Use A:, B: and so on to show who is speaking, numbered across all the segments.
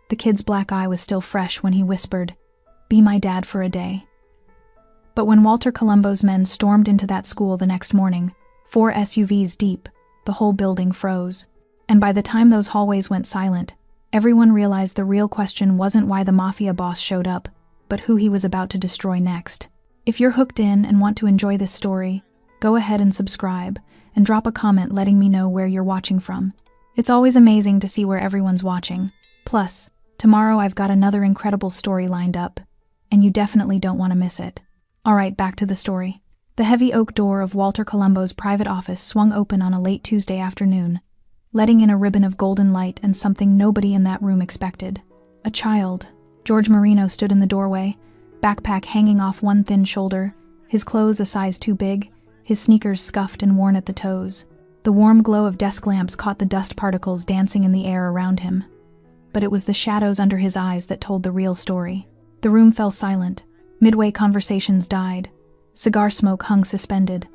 A: The kid's black eye was still fresh when he whispered, "Be my dad for a day." But when Walter Colombo's men stormed into that school the next morning, 4 SUVs deep, the whole building froze. And by the time those hallways went silent, everyone realized the real question wasn't why the Mafia boss showed up, but who he was about to destroy next. If you're hooked in and want to enjoy this story, go ahead and subscribe, and drop a comment letting me know where you're watching from. It's always amazing to see where everyone's watching. Plus, tomorrow I've got another incredible story lined up, and you definitely don't want to miss it. Alright, back to the story. The heavy oak door of Walter Colombo's private office swung open on a late Tuesday afternoon, letting in a ribbon of golden light and something nobody in that room expected. A child. George Marino stood in the doorway, backpack hanging off one thin shoulder, his clothes a size too big, his sneakers scuffed and worn at the toes. The warm glow of desk lamps caught the dust particles dancing in the air around him. But it was the shadows under his eyes that told the real story. The room fell silent. Midway conversations died. Cigar smoke hung suspended.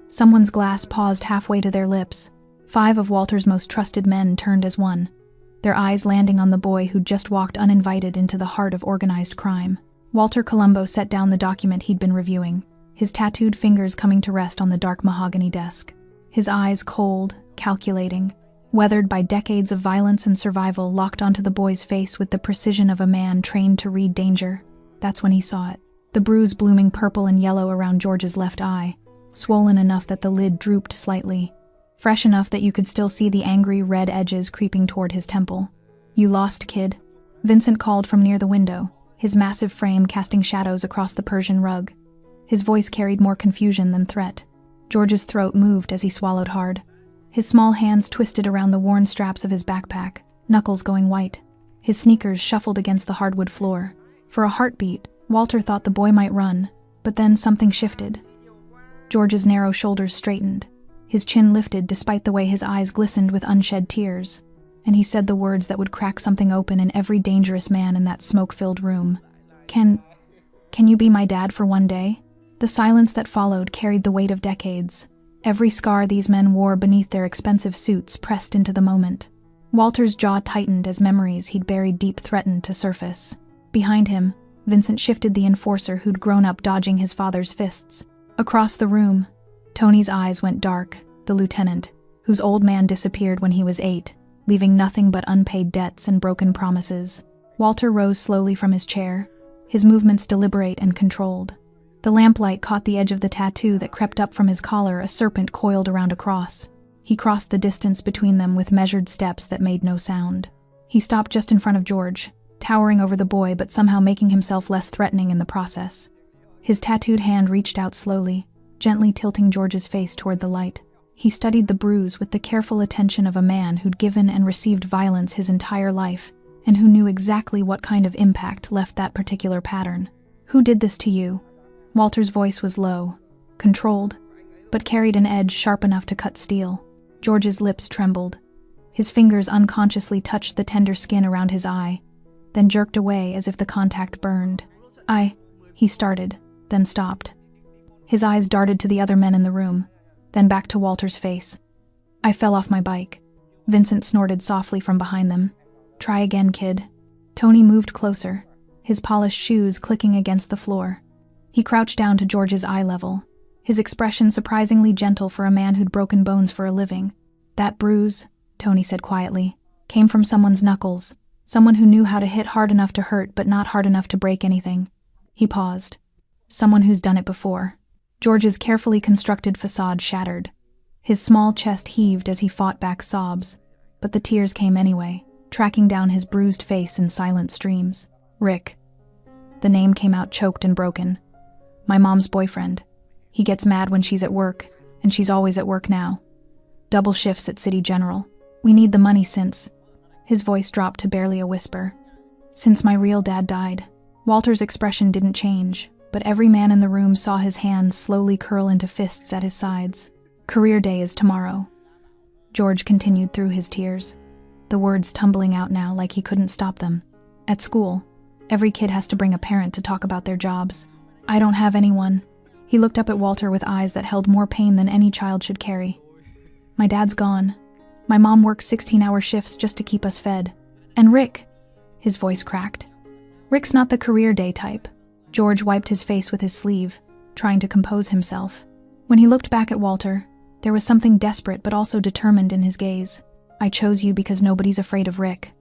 A: Someone's glass paused halfway to their lips. 5 of Walter's most trusted men turned as one, their eyes landing on the boy who'd just walked uninvited into the heart of organized crime. Walter Colombo set down the document he'd been reviewing, his tattooed fingers coming to rest on the dark mahogany desk. His eyes cold, calculating, weathered by decades of violence and survival, locked onto the boy's face with the precision of a man trained to read danger. That's when he saw it. The bruise blooming purple and yellow around George's left eye, swollen enough that the lid drooped slightly, fresh enough that you could still see the angry red edges creeping toward his temple. "You lost, kid," Vincent called from near the window, his massive frame casting shadows across the Persian rug. His voice carried more confusion than threat. George's throat moved as he swallowed hard. His small hands twisted around the worn straps of his backpack, knuckles going white. His sneakers shuffled against the hardwood floor. For a heartbeat, Walter thought the boy might run, but then something shifted. George's narrow shoulders straightened. His chin lifted despite the way his eyes glistened with unshed tears, and he said the words that would crack something open in every dangerous man in that smoke-filled room. Can you be my dad for one day?" The silence that followed carried the weight of decades. Every scar these men wore beneath their expensive suits pressed into the moment. Walter's jaw tightened as memories he'd buried deep threatened to surface. Behind him, Vincent shifted the enforcer who'd grown up dodging his father's fists. Across the room, Tony's eyes went dark, the lieutenant, whose old man disappeared when he was 8, leaving nothing but unpaid debts and broken promises. Walter rose slowly from his chair, his movements deliberate and controlled. The lamplight caught the edge of the tattoo that crept up from his collar, a serpent coiled around a cross. He crossed the distance between them with measured steps that made no sound. He stopped just in front of George, towering over the boy but somehow making himself less threatening in the process. His tattooed hand reached out slowly, gently tilting George's face toward the light. He studied the bruise with the careful attention of a man who'd given and received violence his entire life, and who knew exactly what kind of impact left that particular pattern. "Who did this to you?" Walter's voice was low, controlled, but carried an edge sharp enough to cut steel. George's lips trembled. His fingers unconsciously touched the tender skin around his eye, then jerked away as if the contact burned. He started, then stopped. His eyes darted to the other men in the room, then back to Walter's face. "I fell off my bike." Vincent snorted softly from behind them. "Try again, kid." Tony moved closer, his polished shoes clicking against the floor. He crouched down to George's eye level, his expression surprisingly gentle for a man who'd broken bones for a living. "That bruise," Tony said quietly, "came from someone's knuckles, someone who knew how to hit hard enough to hurt but not hard enough to break anything." He paused. "Someone who's done it before." George's carefully constructed facade shattered. His small chest heaved as he fought back sobs, but the tears came anyway, tracking down his bruised face in silent streams. "Rick." The name came out choked and broken. "My mom's boyfriend. He gets mad when she's at work, and she's always at work now. Double shifts at City General. We need the money since..." His voice dropped to barely a whisper. "Since my real dad died." Walter's expression didn't change, but every man in the room saw his hands slowly curl into fists at his sides. "Career day is tomorrow," George continued through his tears, the words tumbling out now like he couldn't stop them. "At school, every kid has to bring a parent to talk about their jobs. I don't have anyone." He looked up at Walter with eyes that held more pain than any child should carry. "My dad's gone. My mom works 16-hour shifts just to keep us fed. And Rick..." His voice cracked. Rick's not the career day type. George wiped his face with his sleeve, trying to compose himself. When he looked back at Walter, there was something desperate but also determined in his gaze. I chose you because nobody's afraid of Rick,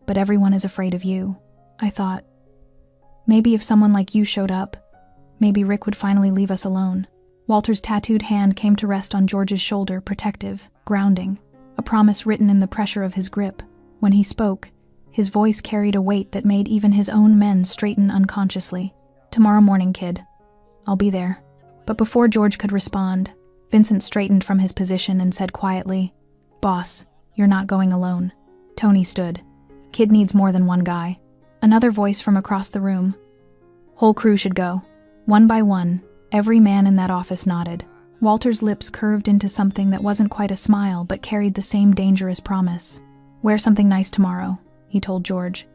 A: but everyone is afraid of you. I thought, maybe if someone like you showed up, maybe Rick would finally leave us alone. Walter's tattooed hand came to rest on George's shoulder, protective, grounding, a promise written in the pressure of his grip. When he spoke, his voice carried a weight that made even his own men straighten unconsciously. Tomorrow morning, kid. I'll be there. But before George could respond, Vincent straightened from his position and said quietly, Boss, you're not going alone. Tony stood. Kid needs more than one guy. Another voice from across the room. Whole crew should go. One by one, every man in that office nodded. Walter's lips curved into something that wasn't quite a smile but carried the same dangerous promise. Wear something nice tomorrow, he told George.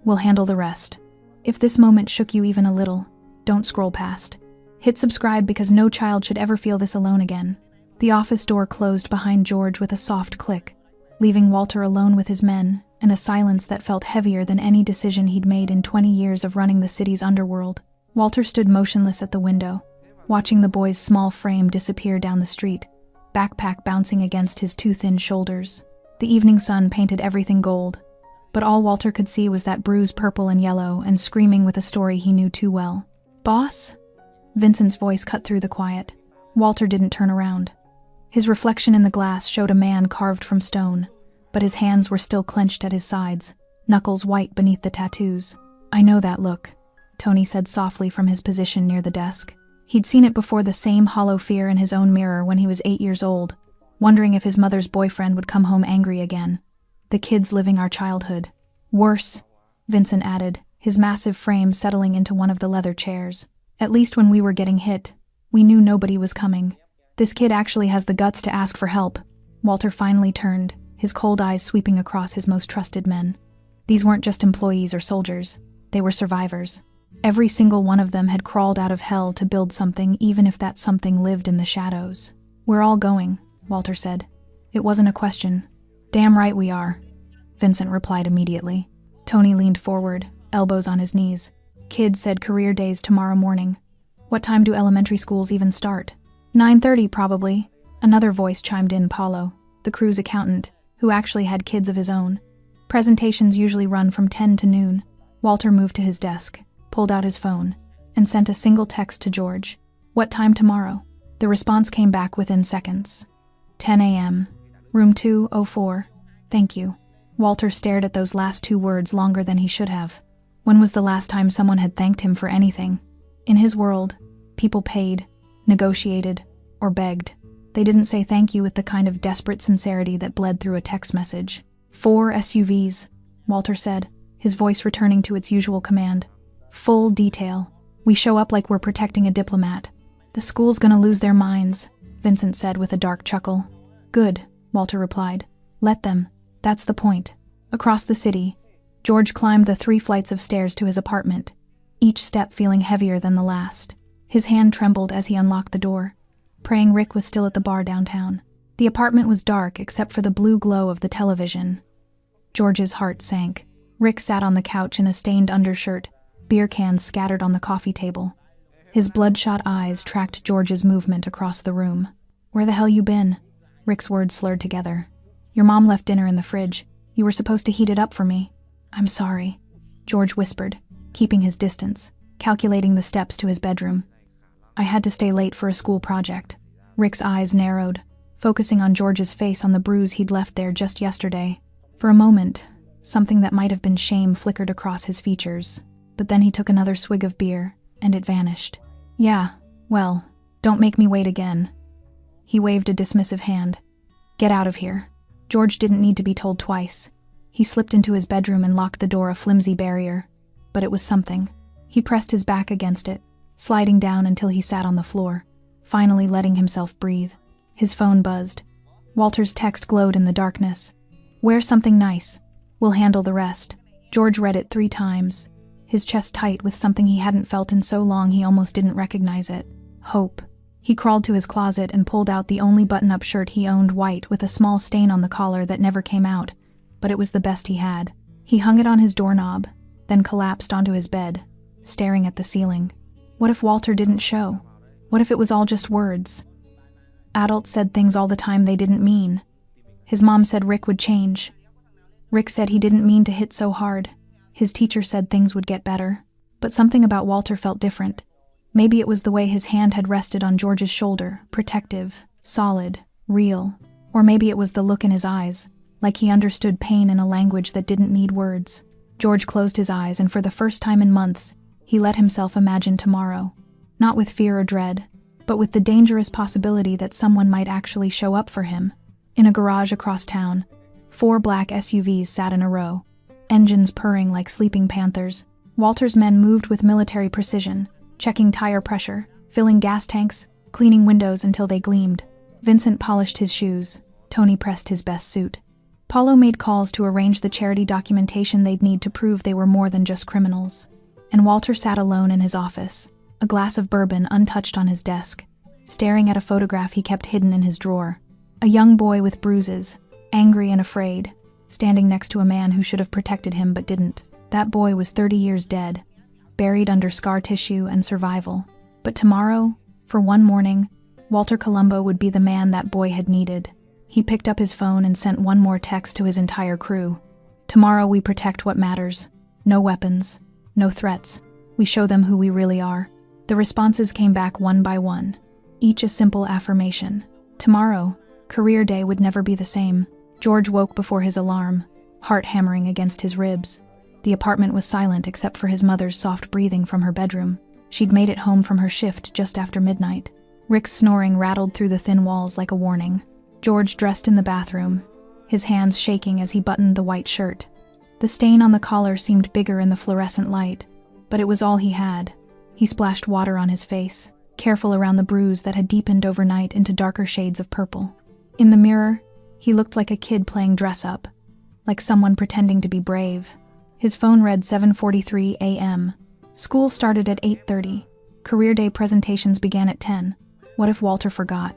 A: We'll handle the rest. If this moment shook you even a little, don't scroll past. Hit subscribe because no child should ever feel this alone again. The office door closed behind George with a soft click, leaving Walter alone with his men, and a silence that felt heavier than any decision he'd made in 20 years of running the city's underworld. Walter stood motionless at the window, watching the boy's small frame disappear down the street, backpack bouncing against his too thin shoulders. The evening sun painted everything gold, but all Walter could see was that bruise purple and yellow and screaming with a story he knew too well. Boss? Vincent's voice cut through the quiet. Walter didn't turn around. His reflection in the glass showed a man carved from stone, but his hands were still clenched at his sides, knuckles white beneath the tattoos. I know that look, Tony said softly from his position near the desk. He'd seen it before, the same hollow fear in his own mirror when he was 8 years old, wondering if his mother's boyfriend would come home angry again. The kids living our childhood. Worse, Vincent added, his massive frame settling into one of the leather chairs. At least when we were getting hit, we knew nobody was coming. This kid actually has the guts to ask for help. Walter finally turned, his cold eyes sweeping across his most trusted men. These weren't just employees or soldiers. They were survivors. Every single one of them had crawled out of hell to build something, even if that something lived in the shadows. We're all going, Walter said. It wasn't a question. Damn right we are, Vincent replied immediately. Tony leaned forward, elbows on his knees. Kid said career days tomorrow morning. What time do elementary schools even start? 9:30 probably. Another voice chimed in, Paulo, the crew's accountant, who actually had kids of his own. Presentations usually run from 10 to noon. Walter moved to his desk, pulled out his phone, and sent a single text to George. What time tomorrow? The response came back within seconds. 10 a.m. Room 204. Thank you. Walter stared at those last two words longer than he should have. When was the last time someone had thanked him for anything? In his world, people paid, negotiated, or begged. They didn't say thank you with the kind of desperate sincerity that bled through a text message. 4 SUVs, Walter said, his voice returning to its usual command. Full detail. We show up like we're protecting a diplomat. The school's gonna lose their minds, Vincent said with a dark chuckle. Good, Walter replied. Let them. That's the point. Across the city, George climbed the 3 flights of stairs to his apartment, each step feeling heavier than the last. His hand trembled as he unlocked the door, praying Rick was still at the bar downtown. The apartment was dark except for the blue glow of the television. George's heart sank. Rick sat on the couch in a stained undershirt, beer cans scattered on the coffee table. His bloodshot eyes tracked George's movement across the room. Where the hell you been? Rick's words slurred together. Your mom left dinner in the fridge. You were supposed to heat it up for me. I'm sorry, George whispered, keeping his distance, calculating the steps to his bedroom. I had to stay late for a school project. Rick's eyes narrowed, focusing on George's face on the bruise he'd left there just yesterday. For a moment, something that might have been shame flickered across his features, but then he took another swig of beer, and it vanished. Yeah, well, don't make me wait again. He waved a dismissive hand. Get out of here. George didn't need to be told twice. He slipped into his bedroom and locked the door, a flimsy barrier, but it was something. He pressed his back against it, sliding down until he sat on the floor, finally letting himself breathe. His phone buzzed. Walter's text glowed in the darkness. Wear something nice. We'll handle the rest. George read it 3 times, his chest tight with something he hadn't felt in so long he almost didn't recognize it. Hope. He crawled to his closet and pulled out the only button-up shirt he owned, white with a small stain on the collar that never came out, but it was the best he had. He hung it on his doorknob, then collapsed onto his bed, staring at the ceiling. What if Walter didn't show? What if it was all just words? Adults said things all the time they didn't mean. His mom said Rick would change. Rick said he didn't mean to hit so hard. His teacher said things would get better. But something about Walter felt different. Maybe it was the way his hand had rested on George's shoulder, protective, solid, real. Or maybe it was the look in his eyes, like he understood pain in a language that didn't need words. George closed his eyes, and for the first time in months, he let himself imagine tomorrow. Not with fear or dread, but with the dangerous possibility that someone might actually show up for him. In a garage across town, 4 black SUVs sat in a row, engines purring like sleeping panthers. Walter's men moved with military precision, checking tire pressure, filling gas tanks, cleaning windows until they gleamed. Vincent polished his shoes. Tony pressed his best suit. Paulo made calls to arrange the charity documentation they'd need to prove they were more than just criminals. And Walter sat alone in his office, a glass of bourbon untouched on his desk, staring at a photograph he kept hidden in his drawer. A young boy with bruises, angry and afraid, standing next to a man who should have protected him but didn't. That boy was 30 years dead, buried under scar tissue and survival. But tomorrow, for one morning, Walter Colombo would be the man that boy had needed. He picked up his phone and sent one more text to his entire crew. Tomorrow we protect what matters. No weapons, no threats. We show them who we really are. The responses came back one by one, each a simple affirmation. Tomorrow, career day, would never be the same. George woke before his alarm, heart hammering against his ribs. The apartment was silent except for his mother's soft breathing from her bedroom. She'd made it home from her shift just after midnight. Rick's snoring rattled through the thin walls like a warning. George dressed in the bathroom, his hands shaking as he buttoned the white shirt. The stain on the collar seemed bigger in the fluorescent light, but it was all he had. He splashed water on his face, careful around the bruise that had deepened overnight into darker shades of purple. In the mirror, he looked like a kid playing dress-up, like someone pretending to be brave. His phone read 7:43 a.m. School started at 8:30. Career day presentations began at 10. What if Walter forgot?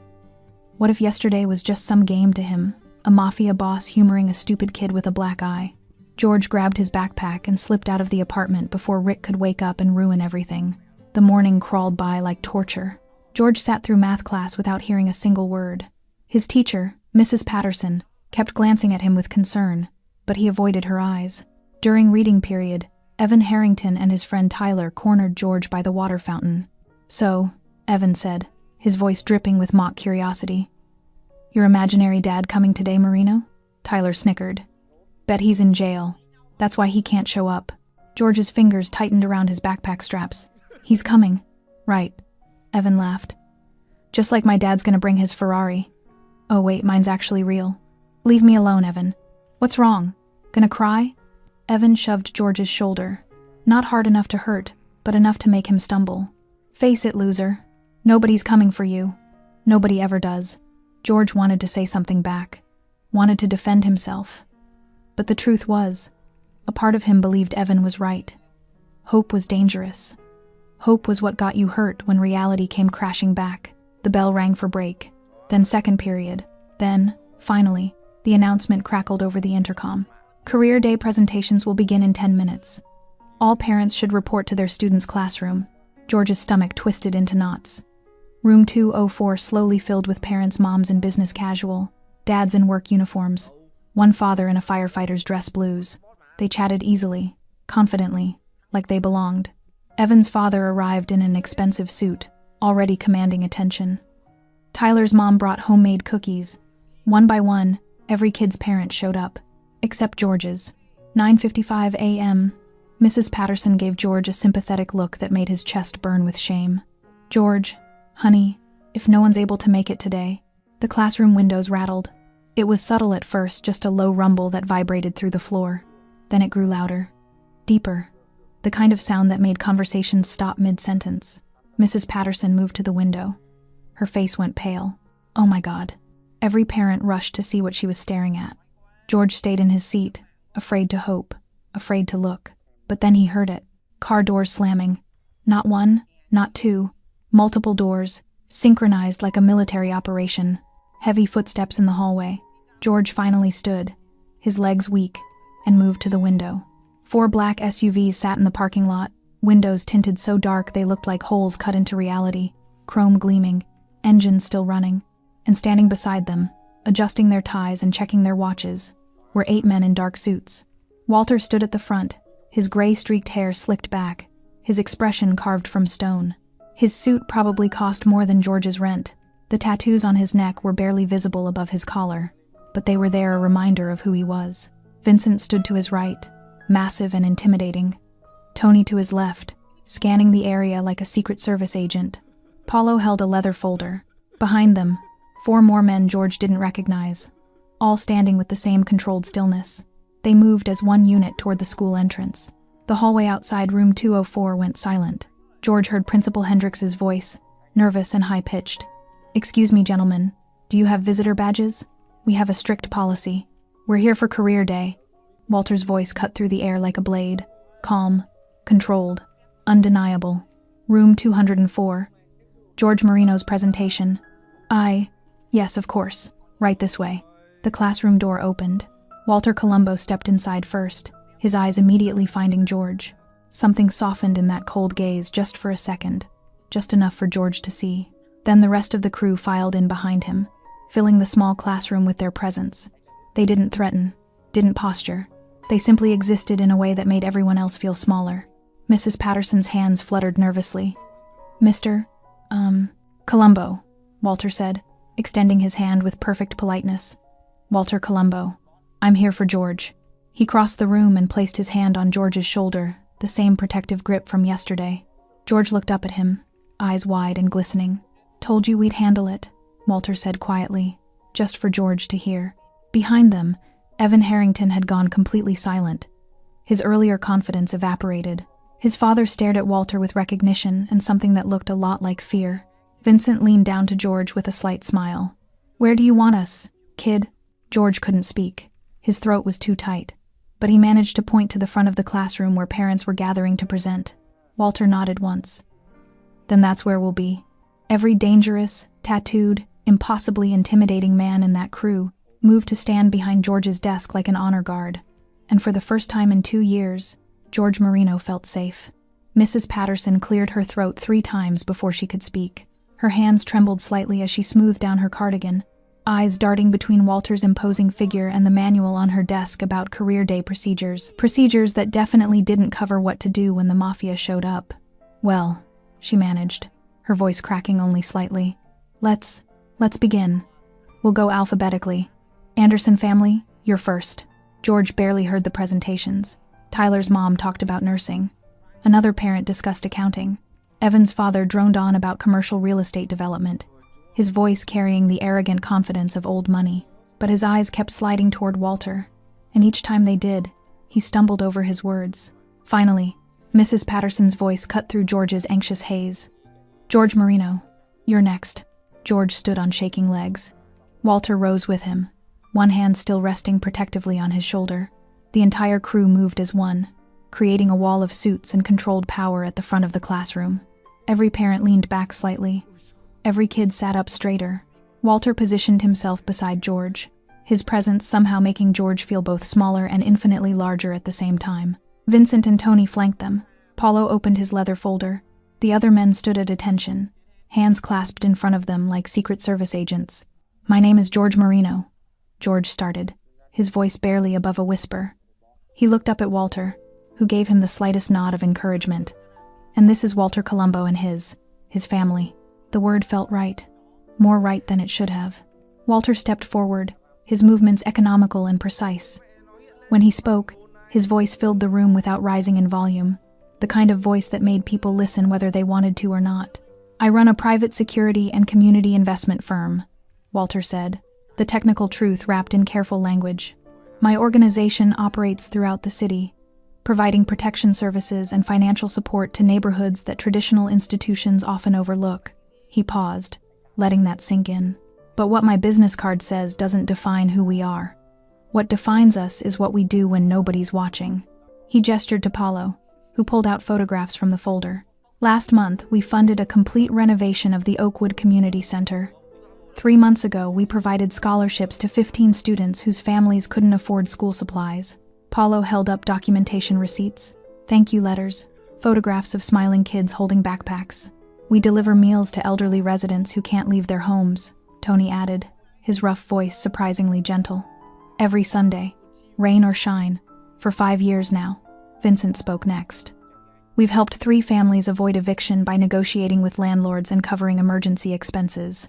A: What if yesterday was just some game to him, a mafia boss humoring a stupid kid with a black eye? George grabbed his backpack and slipped out of the apartment before Rick could wake up and ruin everything. The morning crawled by like torture. George sat through math class without hearing a single word. His teacher, Mrs. Patterson, kept glancing at him with concern, but he avoided her eyes. During reading period, Evan Harrington and his friend Tyler cornered George by the water fountain. "So," Evan said, his voice dripping with mock curiosity. "Your imaginary dad coming today, Marino?" Tyler snickered. "Bet he's in jail. That's why he can't show up." George's fingers tightened around his backpack straps. "He's coming." "Right," Evan laughed. "Just like my dad's gonna bring his Ferrari." "Oh wait, mine's actually real." "Leave me alone, Evan." "What's wrong? Gonna cry?" Evan shoved George's shoulder. Not hard enough to hurt, but enough to make him stumble. "Face it, loser. Nobody's coming for you. Nobody ever does." George wanted to say something back, wanted to defend himself. But the truth was, a part of him believed Evan was right. Hope was dangerous. Hope was what got you hurt when reality came crashing back. The bell rang for break, then second period, then, finally, the announcement crackled over the intercom. Career day presentations will begin in 10 minutes. All parents should report to their student's classroom. George's stomach twisted into knots. Room 204 slowly filled with parents, moms in business casual, dads in work uniforms, one father in a firefighter's dress blues. They chatted easily, confidently, like they belonged. Evan's father arrived in an expensive suit, already commanding attention. Tyler's mom brought homemade cookies. One by one, every kid's parent showed up, except George's. 9:55 a.m. Mrs. Patterson gave George a sympathetic look that made his chest burn with shame. "George, honey, if no one's able to make it today." The classroom windows rattled. It was subtle at first, just a low rumble that vibrated through the floor. Then it grew louder, deeper, the kind of sound that made conversations stop mid-sentence. Mrs. Patterson moved to the window. Her face went pale. Oh my God. Every parent rushed to see what she was staring at. George stayed in his seat, afraid to hope, afraid to look. But then he heard it. Car doors slamming. Not one, not two, multiple doors, synchronized like a military operation. Heavy footsteps in the hallway. George finally stood, his legs weak, and moved to the window. 4 black SUVs sat in the parking lot, windows tinted so dark they looked like holes cut into reality, chrome gleaming, engines still running. And standing beside them, adjusting their ties and checking their watches, were 8 men in dark suits. Walter stood at the front, his gray-streaked hair slicked back, his expression carved from stone. His suit probably cost more than George's rent. The tattoos on his neck were barely visible above his collar, but they were there, a reminder of who he was. Vincent stood to his right, massive and intimidating. Tony to his left, scanning the area like a Secret Service agent. Paulo held a leather folder. Behind them, 4 more men George didn't recognize, all standing with the same controlled stillness. They moved as one unit toward the school entrance. The hallway outside room 204 went silent. George heard Principal Hendrix's voice, nervous and high-pitched. "Excuse me, gentlemen. Do you have visitor badges? We have a strict policy. We're here for career day." Walter's voice cut through the air like a blade. Calm, controlled, undeniable. Room 204. George Marino's presentation. Yes, of course. Right this way." The classroom door opened. Walter Colombo stepped inside first, his eyes immediately finding George. Something softened in that cold gaze just for a second, just enough for George to see. Then the rest of the crew filed in behind him, filling the small classroom with their presence. They didn't threaten, didn't posture. They simply existed in a way that made everyone else feel smaller. Mrs. Patterson's hands fluttered nervously. "Mr. Colombo," Walter said, extending his hand with perfect politeness. "Walter Colombo. I'm here for George." He crossed the room and placed his hand on George's shoulder, the same protective grip from yesterday. George looked up at him, eyes wide and glistening. "Told you we'd handle it," Walter said quietly, just for George to hear. Behind them, Evan Harrington had gone completely silent. His earlier confidence evaporated. His father stared at Walter with recognition and something that looked a lot like fear. Vincent leaned down to George with a slight smile. "Where do you want us, kid?" George couldn't speak. His throat was too tight, but he managed to point to the front of the classroom where parents were gathering to present. Walter nodded once. "Then that's where we'll be." Every dangerous, tattooed, impossibly intimidating man in that crew moved to stand behind George's desk like an honor guard. And for the first time in 2 years, George Marino felt safe. Mrs. Patterson cleared her throat 3 times before she could speak. Her hands trembled slightly as she smoothed down her cardigan, eyes darting between Walter's imposing figure and the manual on her desk about career day procedures. Procedures that definitely didn't cover what to do when the Mafia showed up. "Well," she managed, her voice cracking only slightly. Let's begin. We'll go alphabetically. Anderson family, you're first." George barely heard the presentations. Tyler's mom talked about nursing. Another parent discussed accounting. Evan's father droned on about commercial real estate development, his voice carrying the arrogant confidence of old money. But his eyes kept sliding toward Walter, and each time they did, he stumbled over his words. Finally, Mrs. Patterson's voice cut through George's anxious haze. "George Marino, you're next." George stood on shaking legs. Walter rose with him, one hand still resting protectively on his shoulder. The entire crew moved as one, creating a wall of suits and controlled power at the front of the classroom. Every parent leaned back slightly. Every kid sat up straighter. Walter positioned himself beside George, his presence somehow making George feel both smaller and infinitely larger at the same time. Vincent and Tony flanked them. Paulo opened his leather folder. The other men stood at attention, hands clasped in front of them like Secret Service agents. "My name is George Marino," George started, his voice barely above a whisper. He looked up at Walter, who gave him the slightest nod of encouragement. "And this is Walter Colombo and his family." The word felt right, more right than it should have. Walter stepped forward, his movements economical and precise. When he spoke, his voice filled the room without rising in volume, the kind of voice that made people listen whether they wanted to or not. "I run a private security and community investment firm," Walter said, the technical truth wrapped in careful language. "My organization operates throughout the city, providing protection services and financial support to neighborhoods that traditional institutions often overlook." He paused, letting that sink in. "But what my business card says doesn't define who we are. What defines us is what we do when nobody's watching." He gestured to Paulo, who pulled out photographs from the folder. "Last month, we funded a complete renovation of the Oakwood Community Center. 3 months ago, we provided scholarships to 15 students whose families couldn't afford school supplies. Paulo held up documentation receipts, thank you letters, photographs of smiling kids holding backpacks. We deliver meals to elderly residents who can't leave their homes, Tony added, his rough voice surprisingly gentle. Every Sunday, rain or shine, for 5 years now. Vincent spoke next. We've helped 3 families avoid eviction by negotiating with landlords and covering emergency expenses.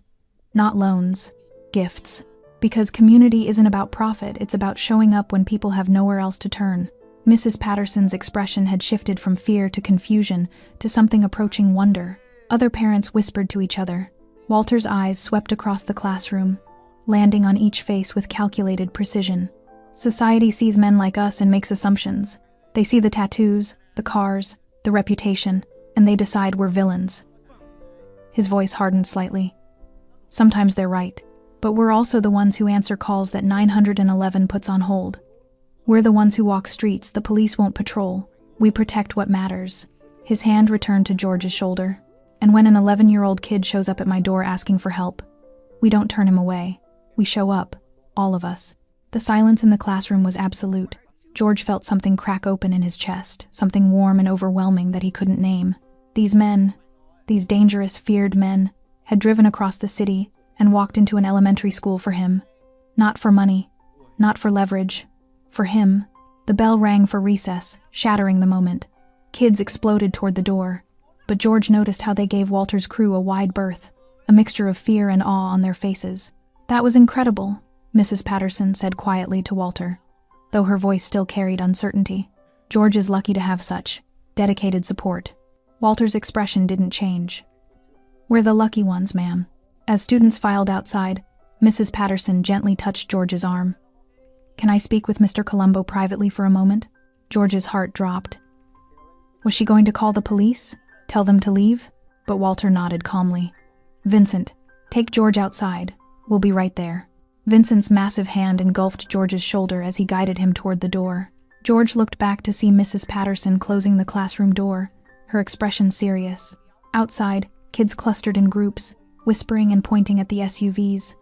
A: Not loans, gifts. Because community isn't about profit, it's about showing up when people have nowhere else to turn. Mrs. Patterson's expression had shifted from fear to confusion to something approaching wonder. Other parents whispered to each other. Walter's eyes swept across the classroom, landing on each face with calculated precision. Society sees men like us and makes assumptions. They see the tattoos, the cars, the reputation, and they decide we're villains. His voice hardened slightly. Sometimes they're right, but we're also the ones who answer calls that 911 puts on hold. We're the ones who walk streets the police won't patrol. We protect what matters. His hand returned to George's shoulder. And when an 11-year-old kid shows up at my door asking for help, we don't turn him away. We show up, all of us. The silence in the classroom was absolute. George felt something crack open in his chest, something warm and overwhelming that he couldn't name. These men, these dangerous, feared men, had driven across the city and walked into an elementary school for him. Not for money, not for leverage, for him. The bell rang for recess, shattering the moment. Kids exploded toward the door, but George noticed how they gave Walter's crew a wide berth, a mixture of fear and awe on their faces. That was incredible, Mrs. Patterson said quietly to Walter, though her voice still carried uncertainty. George is lucky to have such dedicated support. Walter's expression didn't change. We're the lucky ones, ma'am. As students filed outside, Mrs. Patterson gently touched George's arm. Can I speak with Mr. Colombo privately for a moment? George's heart dropped. Was she going to call the police? Tell them to leave? But Walter nodded calmly. Vincent, take George outside. We'll be right there. Vincent's massive hand engulfed George's shoulder as he guided him toward the door. George looked back to see Mrs. Patterson closing the classroom door, her expression serious. Outside, kids clustered in groups, whispering and pointing at the SUVs.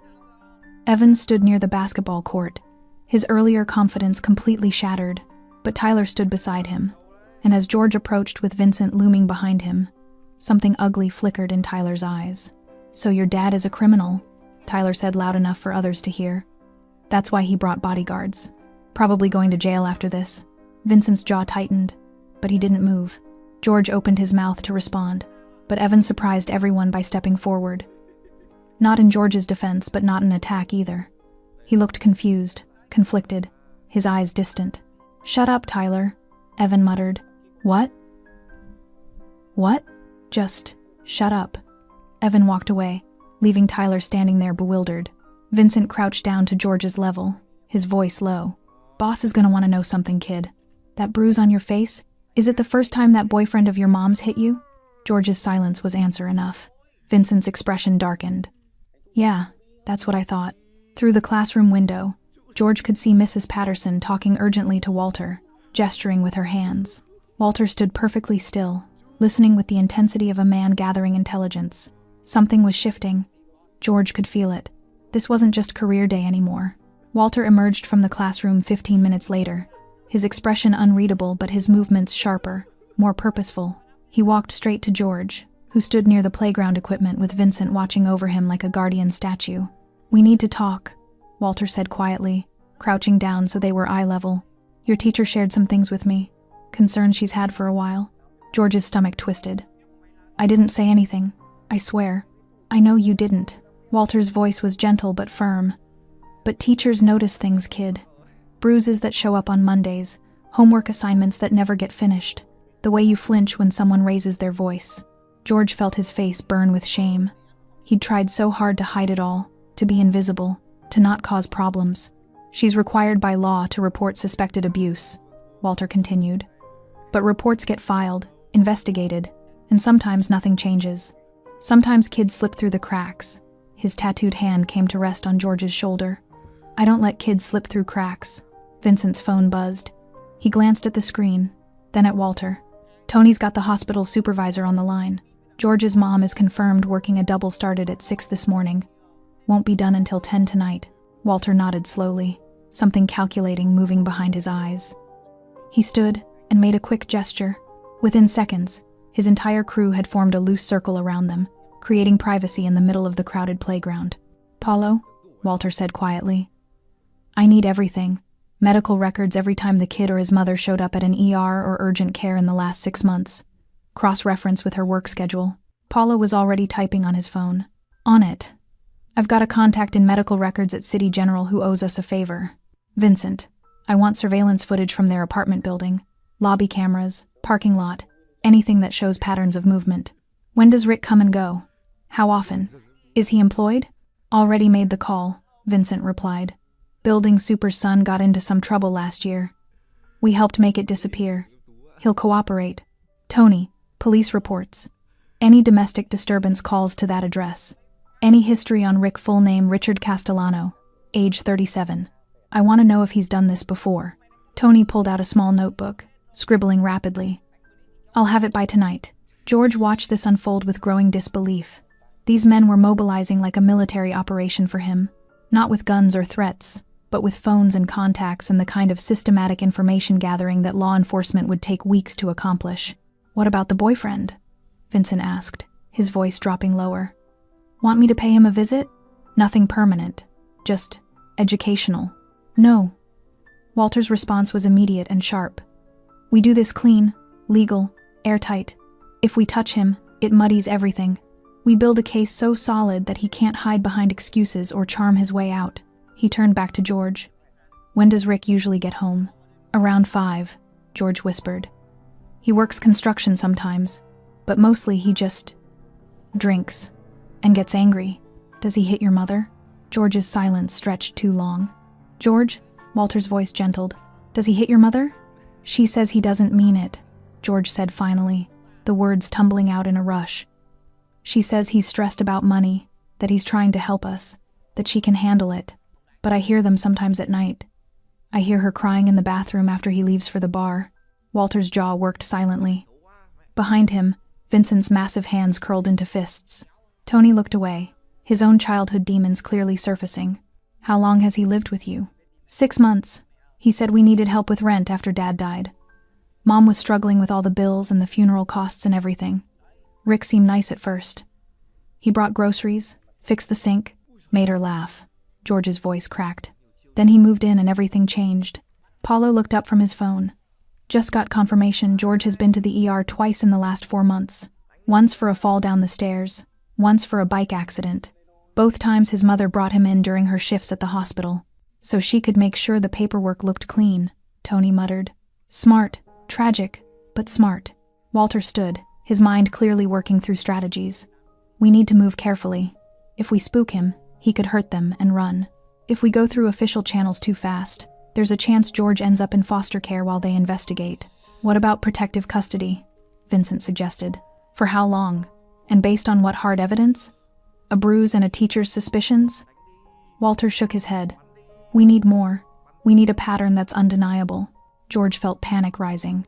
A: Evans stood near the basketball court, his earlier confidence completely shattered, but Tyler stood beside him, and as George approached with Vincent looming behind him, something ugly flickered in Tyler's eyes. So your dad is a criminal, Tyler said loud enough for others to hear. That's why he brought bodyguards. Probably going to jail after this. Vincent's jaw tightened, but he didn't move. George opened his mouth to respond, but Evans surprised everyone by stepping forward. Not in George's defense, but not an attack either. He looked confused, conflicted, his eyes distant. Shut up, Tyler, Evan muttered. What? What? Just shut up. Evan walked away, leaving Tyler standing there bewildered. Vincent crouched down to George's level, his voice low. Boss is gonna want to know something, kid. That bruise on your face, is it the first time that boyfriend of your mom's hit you? George's silence was answer enough. Vincent's expression darkened. Yeah, that's what I thought. Through the classroom window, George could see Mrs. Patterson talking urgently to Walter, gesturing with her hands. Walter stood perfectly still, listening with the intensity of a man gathering intelligence. Something was shifting. George could feel it. This wasn't just career day anymore. Walter emerged from the classroom 15 minutes later, his expression unreadable but his movements sharper, more purposeful. He walked straight to George, who stood near the playground equipment with Vincent watching over him like a guardian statue. We need to talk, Walter said quietly, crouching down so they were eye level. Your teacher shared some things with me, concerns she's had for a while. George's stomach twisted. I didn't say anything, I swear. I know you didn't. Walter's voice was gentle but firm. But teachers notice things, kid. Bruises that show up on Mondays, homework assignments that never get finished, the way you flinch when someone raises their voice. George felt his face burn with shame. He'd tried so hard to hide it all, to be invisible, to not cause problems. She's required by law to report suspected abuse, Walter continued. But reports get filed, investigated, and sometimes nothing changes. Sometimes kids slip through the cracks. His tattooed hand came to rest on George's shoulder. I don't let kids slip through cracks. Vincent's phone buzzed. He glanced at the screen, then at Walter. Tony's got the hospital supervisor on the line. George's mom is confirmed working a double started at 6 this morning. Won't be done until 10 tonight. Walter nodded slowly, something calculating moving behind his eyes. He stood and made a quick gesture. Within seconds, his entire crew had formed a loose circle around them, creating privacy in the middle of the crowded playground. "Paulo," Walter said quietly, "I need everything. Medical records every time the kid or his mother showed up at an ER or urgent care in the last 6 months. Cross-reference with her work schedule." Paulo was already typing on his phone. "On it. I've got a contact in medical records at City General who owes us a favor. Vincent, I want surveillance footage from their apartment building, lobby cameras, parking lot, anything that shows patterns of movement. When does Rick come and go? How often? Is he employed?" "Already made the call," Vincent replied. "Building super's son got into some trouble last year. We helped make it disappear. He'll cooperate. Tony, police reports. Any domestic disturbance calls to that address. Any history on Rick, full name Richard Castellano, age 37. I want to know if he's done this before." Tony pulled out a small notebook, scribbling rapidly. "I'll have it by tonight." George watched this unfold with growing disbelief. These men were mobilizing like a military operation for him, not with guns or threats, but with phones and contacts and the kind of systematic information gathering that law enforcement would take weeks to accomplish. "What about the boyfriend?" Vincent asked, his voice dropping lower. "Want me to pay him a visit? Nothing permanent, just educational." "No." Walter's response was immediate and sharp. "We do this clean, legal, airtight. If we touch him, it muddies everything. We build a case so solid that he can't hide behind excuses or charm his way out." He turned back to George. "When does Rick usually get home?" "Around 5, George whispered. "He works construction sometimes, but mostly he just drinks and gets angry." "Does he hit your mother?" George's silence stretched too long. "George," Walter's voice gentled, "does he hit your mother?" "She says he doesn't mean it," George said finally, the words tumbling out in a rush. "She says he's stressed about money, that he's trying to help us, that she can handle it. But I hear them sometimes at night. I hear her crying in the bathroom after he leaves for the bar." Walter's jaw worked silently. Behind him, Vincent's massive hands curled into fists. Tony looked away, his own childhood demons clearly surfacing. "How long has he lived with you?" 6 months. He said we needed help with rent after Dad died. Mom was struggling with all the bills and the funeral costs and everything. Rick seemed nice at first. He brought groceries, fixed the sink, made her laugh. George's voice cracked. Then he moved in and everything changed. Paulo looked up from his phone. "Just got confirmation George has been to the ER twice in the last 4 months. Once for a fall down the stairs, once for a bike accident. Both times his mother brought him in during her shifts at the hospital, so she could make sure the paperwork looked clean," Tony muttered. "Smart, tragic, but smart." Walter stood, his mind clearly working through strategies. "We need to move carefully. If we spook him, he could hurt them and run. If we go through official channels too fast, there's a chance George ends up in foster care while they investigate." "What about protective custody?" Vincent suggested. "For how long? And based on what hard evidence? A bruise and a teacher's suspicions?" Walter shook his head. "We need more. We need a pattern that's undeniable." George felt panic rising.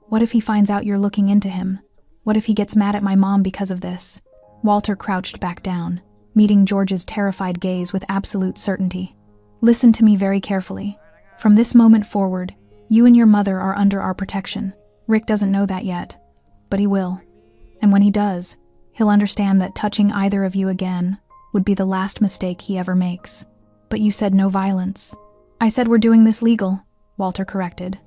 A: "What if he finds out you're looking into him? What if he gets mad at my mom because of this?" Walter crouched back down, meeting George's terrified gaze with absolute certainty. "Listen to me very carefully. From this moment forward, you and your mother are under our protection. Rick doesn't know that yet, but he will. And when he does, he'll understand that touching either of you again would be the last mistake he ever makes." "But you said no violence." "I said we're doing this legal," Walter corrected.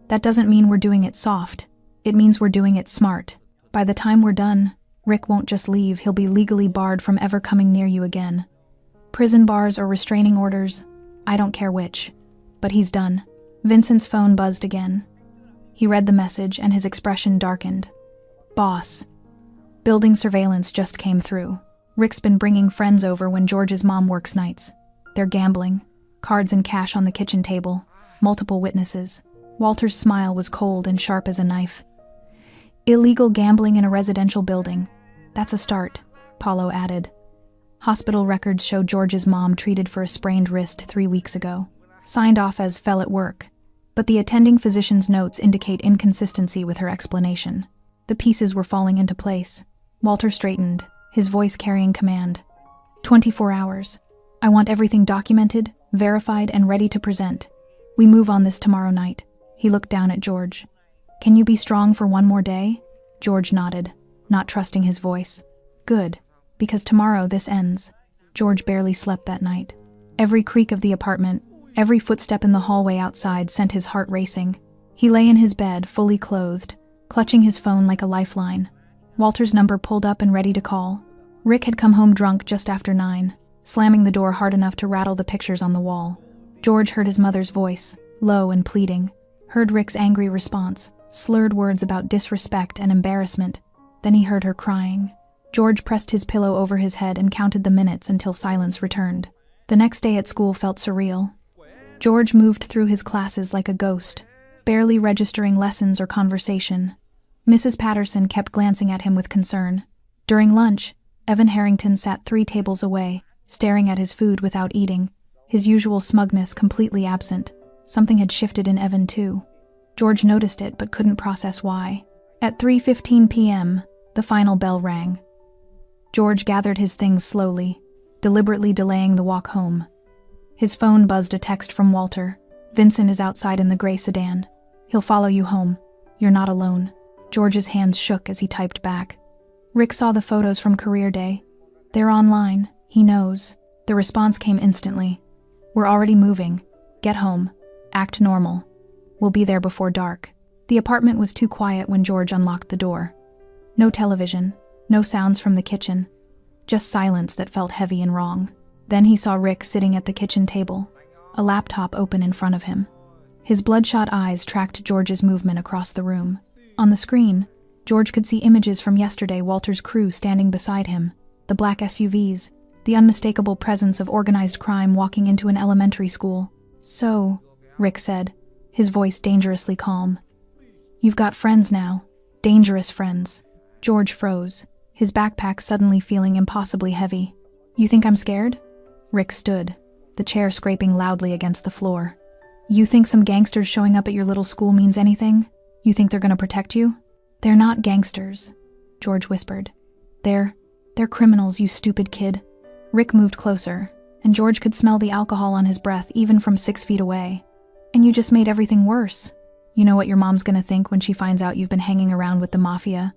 A: "That doesn't mean we're doing it soft. It means we're doing it smart. By the time we're done, Rick won't just leave, he'll be legally barred from ever coming near you again. Prison bars or restraining orders, I don't care which. But he's done." Vincent's phone buzzed again. He read the message and his expression darkened. "Boss. Building surveillance just came through. Rick's been bringing friends over when George's mom works nights. They're gambling, cards and cash on the kitchen table, multiple witnesses." Walter's smile was cold and sharp as a knife. "Illegal gambling in a residential building. That's a start," Paulo added. "Hospital records show George's mom treated for a sprained wrist 3 weeks ago. Signed off as fell at work, but the attending physician's notes indicate inconsistency with her explanation. The pieces were falling into place." Walter straightened, his voice carrying command. 24 hours. I want everything documented, verified, and ready to present. We move on this tomorrow night." He looked down at George. "Can you be strong for one more day?" George nodded, not trusting his voice. "Good, because tomorrow this ends." George barely slept that night. Every creak of the apartment, every footstep in the hallway outside sent his heart racing. He lay in his bed, fully clothed, clutching his phone like a lifeline. Walter's number pulled up and ready to call. Rick had come home drunk just after 9, slamming the door hard enough to rattle the pictures on the wall. George heard his mother's voice, low and pleading, heard Rick's angry response, slurred words about disrespect and embarrassment. Then he heard her crying. George pressed his pillow over his head and counted the minutes until silence returned. The next day at school felt surreal. George moved through his classes like a ghost, barely registering lessons or conversation. Mrs. Patterson kept glancing at him with concern. During lunch, Evan Harrington sat 3 tables away, staring at his food without eating, his usual smugness completely absent. Something had shifted in Evan too. George noticed it but couldn't process why. At 3:15 p.m., the final bell rang. George gathered his things slowly, deliberately delaying the walk home. His phone buzzed a text from Walter. "Vincent is outside in the gray sedan. He'll follow you home. You're not alone." George's hands shook as he typed back. Rick saw the photos from career day. "They're online. He knows." The response came instantly. "We're already moving. Get home. Act normal. We'll be there before dark." The apartment was too quiet when George unlocked the door. No television, no sounds from the kitchen, just silence that felt heavy and wrong. Then he saw Rick sitting at the kitchen table, a laptop open in front of him. His bloodshot eyes tracked George's movement across the room. On the screen, George could see images from yesterday, Walter's crew standing beside him, the black SUVs, the unmistakable presence of organized crime walking into an elementary school. "So," Rick said, his voice dangerously calm, "you've got friends now, dangerous friends." George froze, his backpack suddenly feeling impossibly heavy. "You think I'm scared?" Rick stood, the chair scraping loudly against the floor. "You think some gangsters showing up at your little school means anything? You think they're gonna protect you?" "They're not gangsters," George whispered. They're criminals, you stupid kid." Rick moved closer, and George could smell the alcohol on his breath even from 6 feet away. "And you just made everything worse. You know what your mom's gonna think when she finds out you've been hanging around with the Mafia?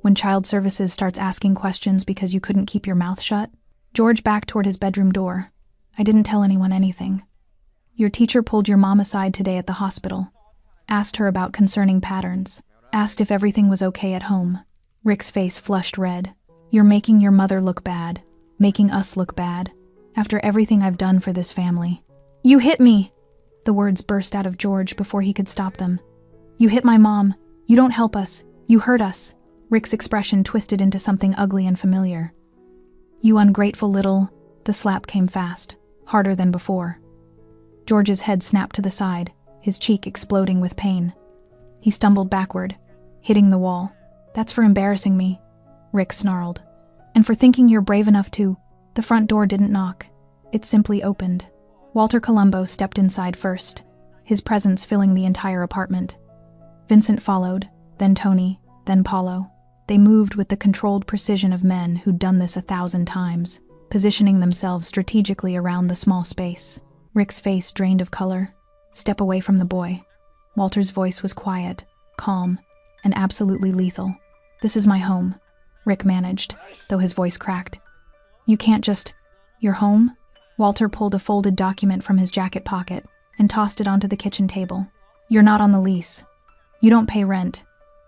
A: When child services starts asking questions because you couldn't keep your mouth shut?" George backed toward his bedroom door. "I didn't tell anyone anything. Your teacher pulled your mom aside today at the hospital, asked her about concerning patterns, asked if everything was okay at home." Rick's face flushed red. "You're making your mother look bad, making us look bad, after everything I've done for this family." "You hit me!" The words burst out of George before he could stop them. "You hit my mom. You don't help us. You hurt us." Rick's expression twisted into something ugly and familiar. "You ungrateful little..." The slap came fast, harder than before. George's head snapped to the side, his cheek exploding with pain. He stumbled backward, hitting the wall. "That's for embarrassing me," Rick snarled. "And for thinking you're brave enough to..." The front door didn't knock. It simply opened. Walter Colombo stepped inside first, his presence filling the entire apartment. Vincent followed, then Tony, then Paulo. They moved with the controlled precision of men who'd done this 1,000 times, positioning themselves strategically around the small space. Rick's face drained of color. "Step away from the boy." Walter's voice was quiet, calm, and absolutely lethal. "This is my home," Rick managed, though his voice cracked. "You can't just..." "Your home?" Walter pulled a folded document from his jacket pocket and tossed it onto the kitchen table. "You're not on the lease. You don't pay rent.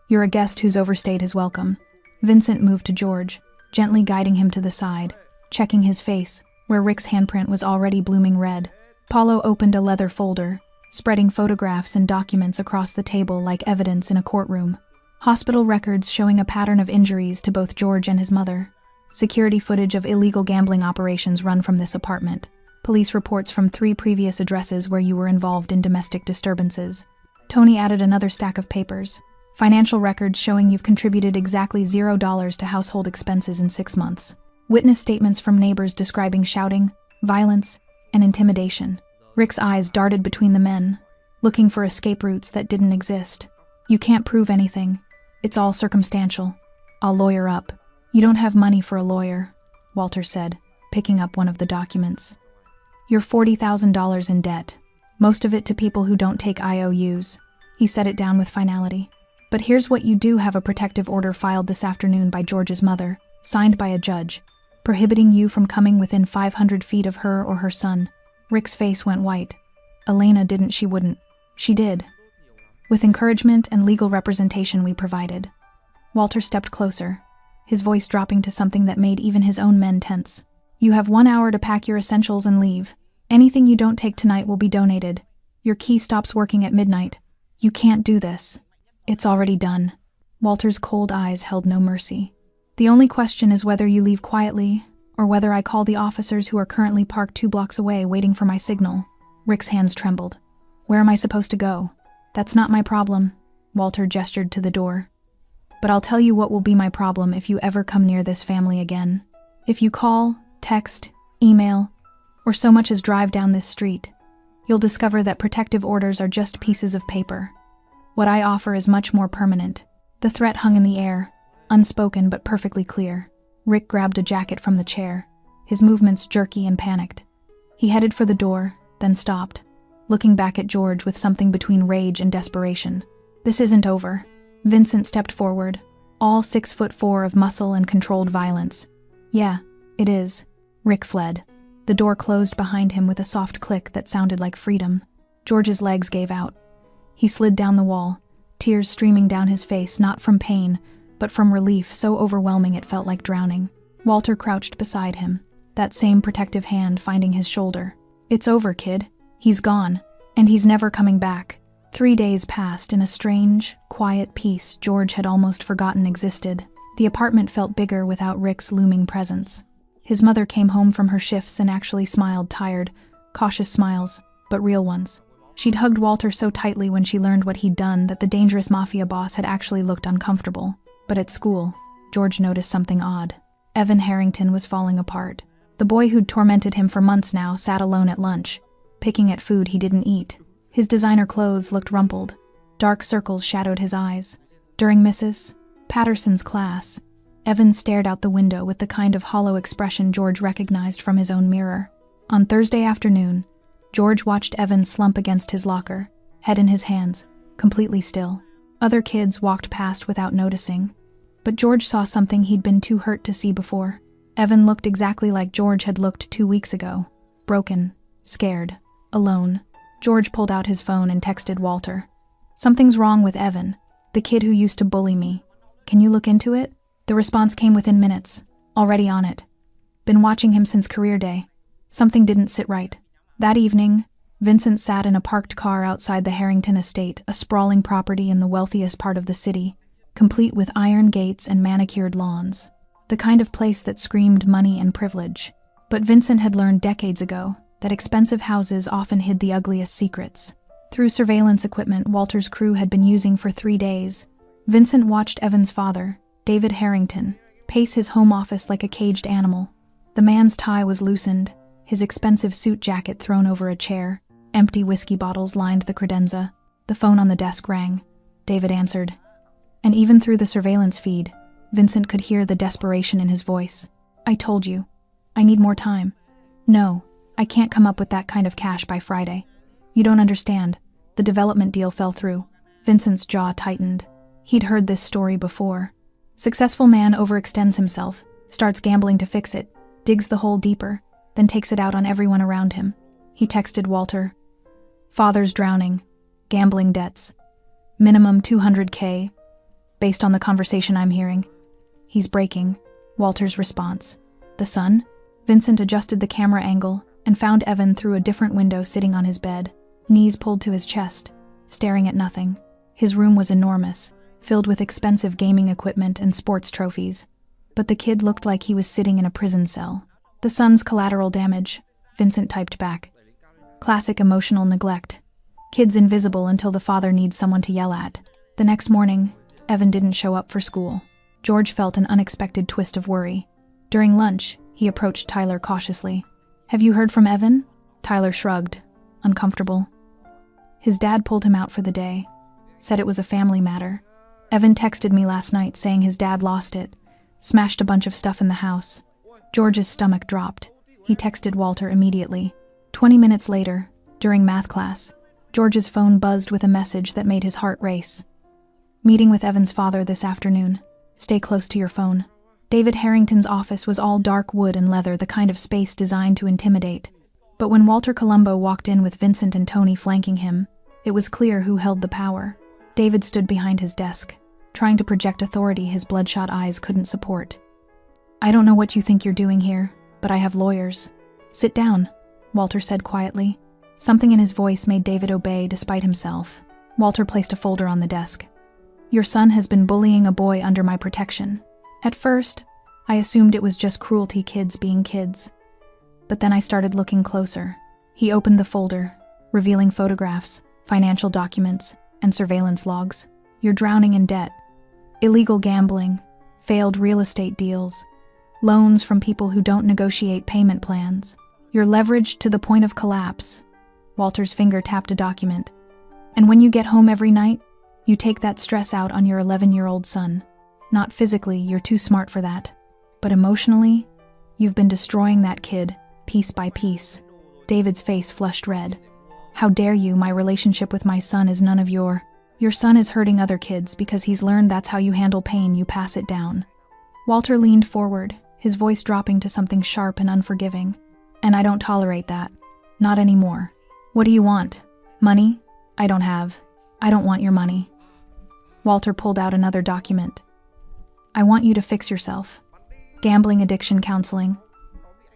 A: You're a guest who's overstayed his welcome." Vincent moved to George, gently guiding him to the side, checking his face, where Rick's handprint was already blooming red. Paulo opened a leather folder, spreading photographs and documents across the table like evidence in a courtroom. Hospital records showing a pattern of injuries to both George and his mother. Security footage of illegal gambling operations run from this apartment. Police reports from 3 previous addresses where you were involved in domestic disturbances. Tony added another stack of papers. Financial records showing you've contributed exactly $0 to household expenses in 6 months. Witness statements from neighbors describing shouting, violence, and intimidation. Rick's eyes darted between the men, looking for escape routes that didn't exist. "You can't prove anything. It's all circumstantial. I'll lawyer up." "You don't have money for a lawyer," Walter said, picking up one of the documents. "You're $40,000 in debt, most of it to people who don't take IOUs. He set it down with finality. But here's what you do have: a protective order filed this afternoon by George's mother, signed by a judge, prohibiting you from coming within 500 feet of her or her son. Rick's face went white. Elena didn't, she wouldn't. She did. With encouragement and legal representation we provided. Walter stepped closer, his voice dropping to something that made even his own men tense. You have 1 hour to pack your essentials and leave. Anything you don't take tonight will be donated. Your key stops working at midnight. You can't do this. It's already done. Walter's cold eyes held no mercy. The only question is whether you leave quietly, or whether I call the officers who are currently parked 2 blocks away waiting for my signal. Rick's hands trembled. Where am I supposed to go? That's not my problem. Walter gestured to the door. But I'll tell you what will be my problem if you ever come near this family again. If you call, text, email, or so much as drive down this street, you'll discover that protective orders are just pieces of paper. What I offer is much more permanent. The threat hung in the air, unspoken but perfectly clear. Rick grabbed a jacket from the chair, his movements jerky and panicked. He headed for the door, then stopped, looking back at George with something between rage and desperation. This isn't over. Vincent stepped forward, all 6'4" of muscle and controlled violence. Yeah, it is. Rick fled. The door closed behind him with a soft click that sounded like freedom. George's legs gave out. He slid down the wall, tears streaming down his face, not from pain, but from relief so overwhelming it felt like drowning. Walter crouched beside him, that same protective hand finding his shoulder. It's over, kid. He's gone, and he's never coming back. 3 days passed in a strange, quiet peace George had almost forgotten existed. The apartment felt bigger without Rick's looming presence. His mother came home from her shifts and actually smiled, tired, cautious smiles, but real ones. She'd hugged Walter so tightly when she learned what he'd done that the dangerous Mafia boss had actually looked uncomfortable. But at school, George noticed something odd. Evan Harrington was falling apart. The boy who'd tormented him for months now sat alone at lunch, picking at food he didn't eat. His designer clothes looked rumpled. Dark circles shadowed his eyes. During Mrs. Patterson's class, Evan stared out the window with the kind of hollow expression George recognized from his own mirror. On Thursday afternoon, George watched Evan slump against his locker, head in his hands, completely still. Other kids walked past without noticing, but George saw something he'd been too hurt to see before. Evan looked exactly like George had looked 2 weeks ago. Broken, scared, alone. George pulled out his phone and texted Walter. Something's wrong with Evan, the kid who used to bully me. Can you look into it? The response came within minutes. Already on it. Been watching him since career day. Something didn't sit right. That evening, Vincent sat in a parked car outside the Harrington estate, a sprawling property in the wealthiest part of the city, complete with iron gates and manicured lawns. The kind of place that screamed money and privilege. But Vincent had learned decades ago that expensive houses often hid the ugliest secrets. Through surveillance equipment Walter's crew had been using for 3 days, Vincent watched Evan's father, David Harrington, pace his home office like a caged animal. The man's tie was loosened, his expensive suit jacket thrown over a chair. Empty whiskey bottles lined the credenza. The phone on the desk rang. David answered. And even through the surveillance feed, Vincent could hear the desperation in his voice. I told you. I need more time. No, I can't come up with that kind of cash by Friday. You don't understand. The development deal fell through. Vincent's jaw tightened. He'd heard this story before. Successful man overextends himself, starts gambling to fix it, digs the hole deeper, then takes it out on everyone around him. He texted Walter. Father's drowning. Gambling debts. Minimum $200K. Based on the conversation I'm hearing. He's breaking. Walter's response. The son? Vincent adjusted the camera angle and found Evan through a different window sitting on his bed, knees pulled to his chest, staring at nothing. His room was enormous, filled with expensive gaming equipment and sports trophies. But the kid looked like he was sitting in a prison cell. The son's collateral damage, Vincent typed back. Classic emotional neglect. Kid's invisible until the father needs someone to yell at. The next morning, Evan didn't show up for school. George felt an unexpected twist of worry. During lunch, he approached Tyler cautiously. Have you heard from Evan? Tyler shrugged, uncomfortable. His dad pulled him out for the day, said it was a family matter. Evan texted me last night saying his dad lost it, smashed a bunch of stuff in the house. George's stomach dropped. He texted Walter immediately. 20 minutes later, during math class, George's phone buzzed with a message that made his heart race. Meeting with Evan's father this afternoon. Stay close to your phone. David Harrington's office was all dark wood and leather, the kind of space designed to intimidate. But when Walter Colombo walked in with Vincent and Tony flanking him, it was clear who held the power. David stood behind his desk, trying to project authority his bloodshot eyes couldn't support. I don't know what you think you're doing here, but I have lawyers. Sit down, Walter said quietly. Something in his voice made David obey despite himself. Walter placed a folder on the desk. Your son has been bullying a boy under my protection. At first, I assumed it was just cruelty, kids being kids. But then I started looking closer. He opened the folder, revealing photographs, financial documents, and surveillance logs. You're drowning in debt. Illegal gambling, failed real estate deals, loans from people who don't negotiate payment plans. You're leveraged to the point of collapse. Walter's finger tapped a document. And when you get home every night, you take that stress out on your 11-year-old son. Not physically, you're too smart for that. But emotionally, you've been destroying that kid, piece by piece. David's face flushed red. How dare you? My relationship with my son is none of your... Your son is hurting other kids because he's learned that's how you handle pain, you pass it down. Walter leaned forward, his voice dropping to something sharp and unforgiving. And I don't tolerate that. Not anymore. What do you want? Money? I don't have. I don't want your money. Walter pulled out another document. I want you to fix yourself. Gambling addiction counseling.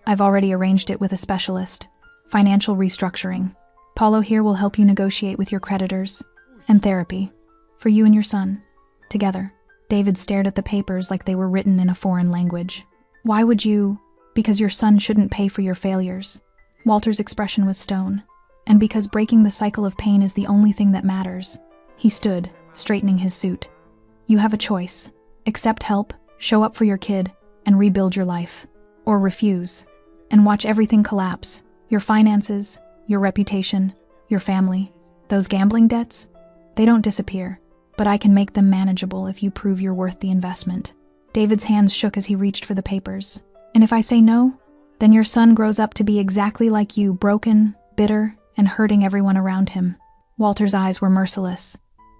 A: I've already arranged it with a specialist. Financial restructuring. Paulo here will help you negotiate with your creditors. And therapy. For you and your son. Together. David stared at the papers like they were written in a foreign language. Why would you? Because your son shouldn't pay for your failures. Walter's expression was stone. And because breaking the cycle of pain is the only thing that matters. He stood, straightening his suit. You have a choice. Accept help, show up for your kid, and rebuild your life. Or refuse, and watch everything collapse. Your finances, your reputation, your family. Those gambling debts? They don't disappear, but I can make them manageable if you prove you're worth the investment. David's hands shook as he reached for the papers. And if I say no, then your son grows up to be exactly like you, broken, bitter, and hurting everyone around him. Walter's eyes were merciless.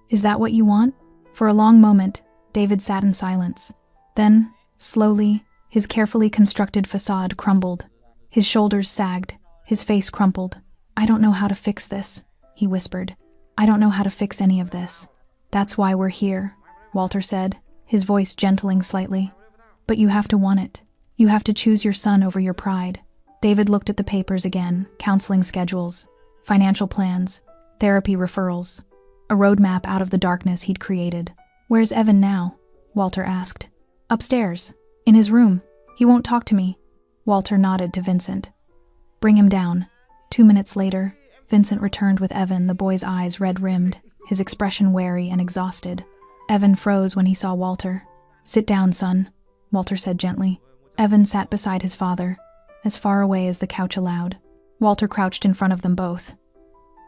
A: Is that what you want? For a long moment, David sat in silence. Then, slowly, his carefully constructed facade crumbled. His shoulders sagged, his face crumpled. I don't know how to fix this, he whispered. I don't know how to fix any of this. That's why we're here, Walter said, his voice gentling slightly. But you have to want it. You have to choose your son over your pride. David looked at the papers again, counseling schedules, financial plans, therapy referrals, a roadmap out of the darkness he'd created. Where's Evan now? Walter asked. Upstairs, in his room. He won't talk to me. Walter nodded to Vincent. Bring him down. 2 minutes later, Vincent returned with Evan, the boy's eyes red-rimmed, his expression wary and exhausted. Evan froze when he saw Walter. Sit down, son, Walter said gently. Evan sat beside his father, as far away as the couch allowed. Walter crouched in front of them both.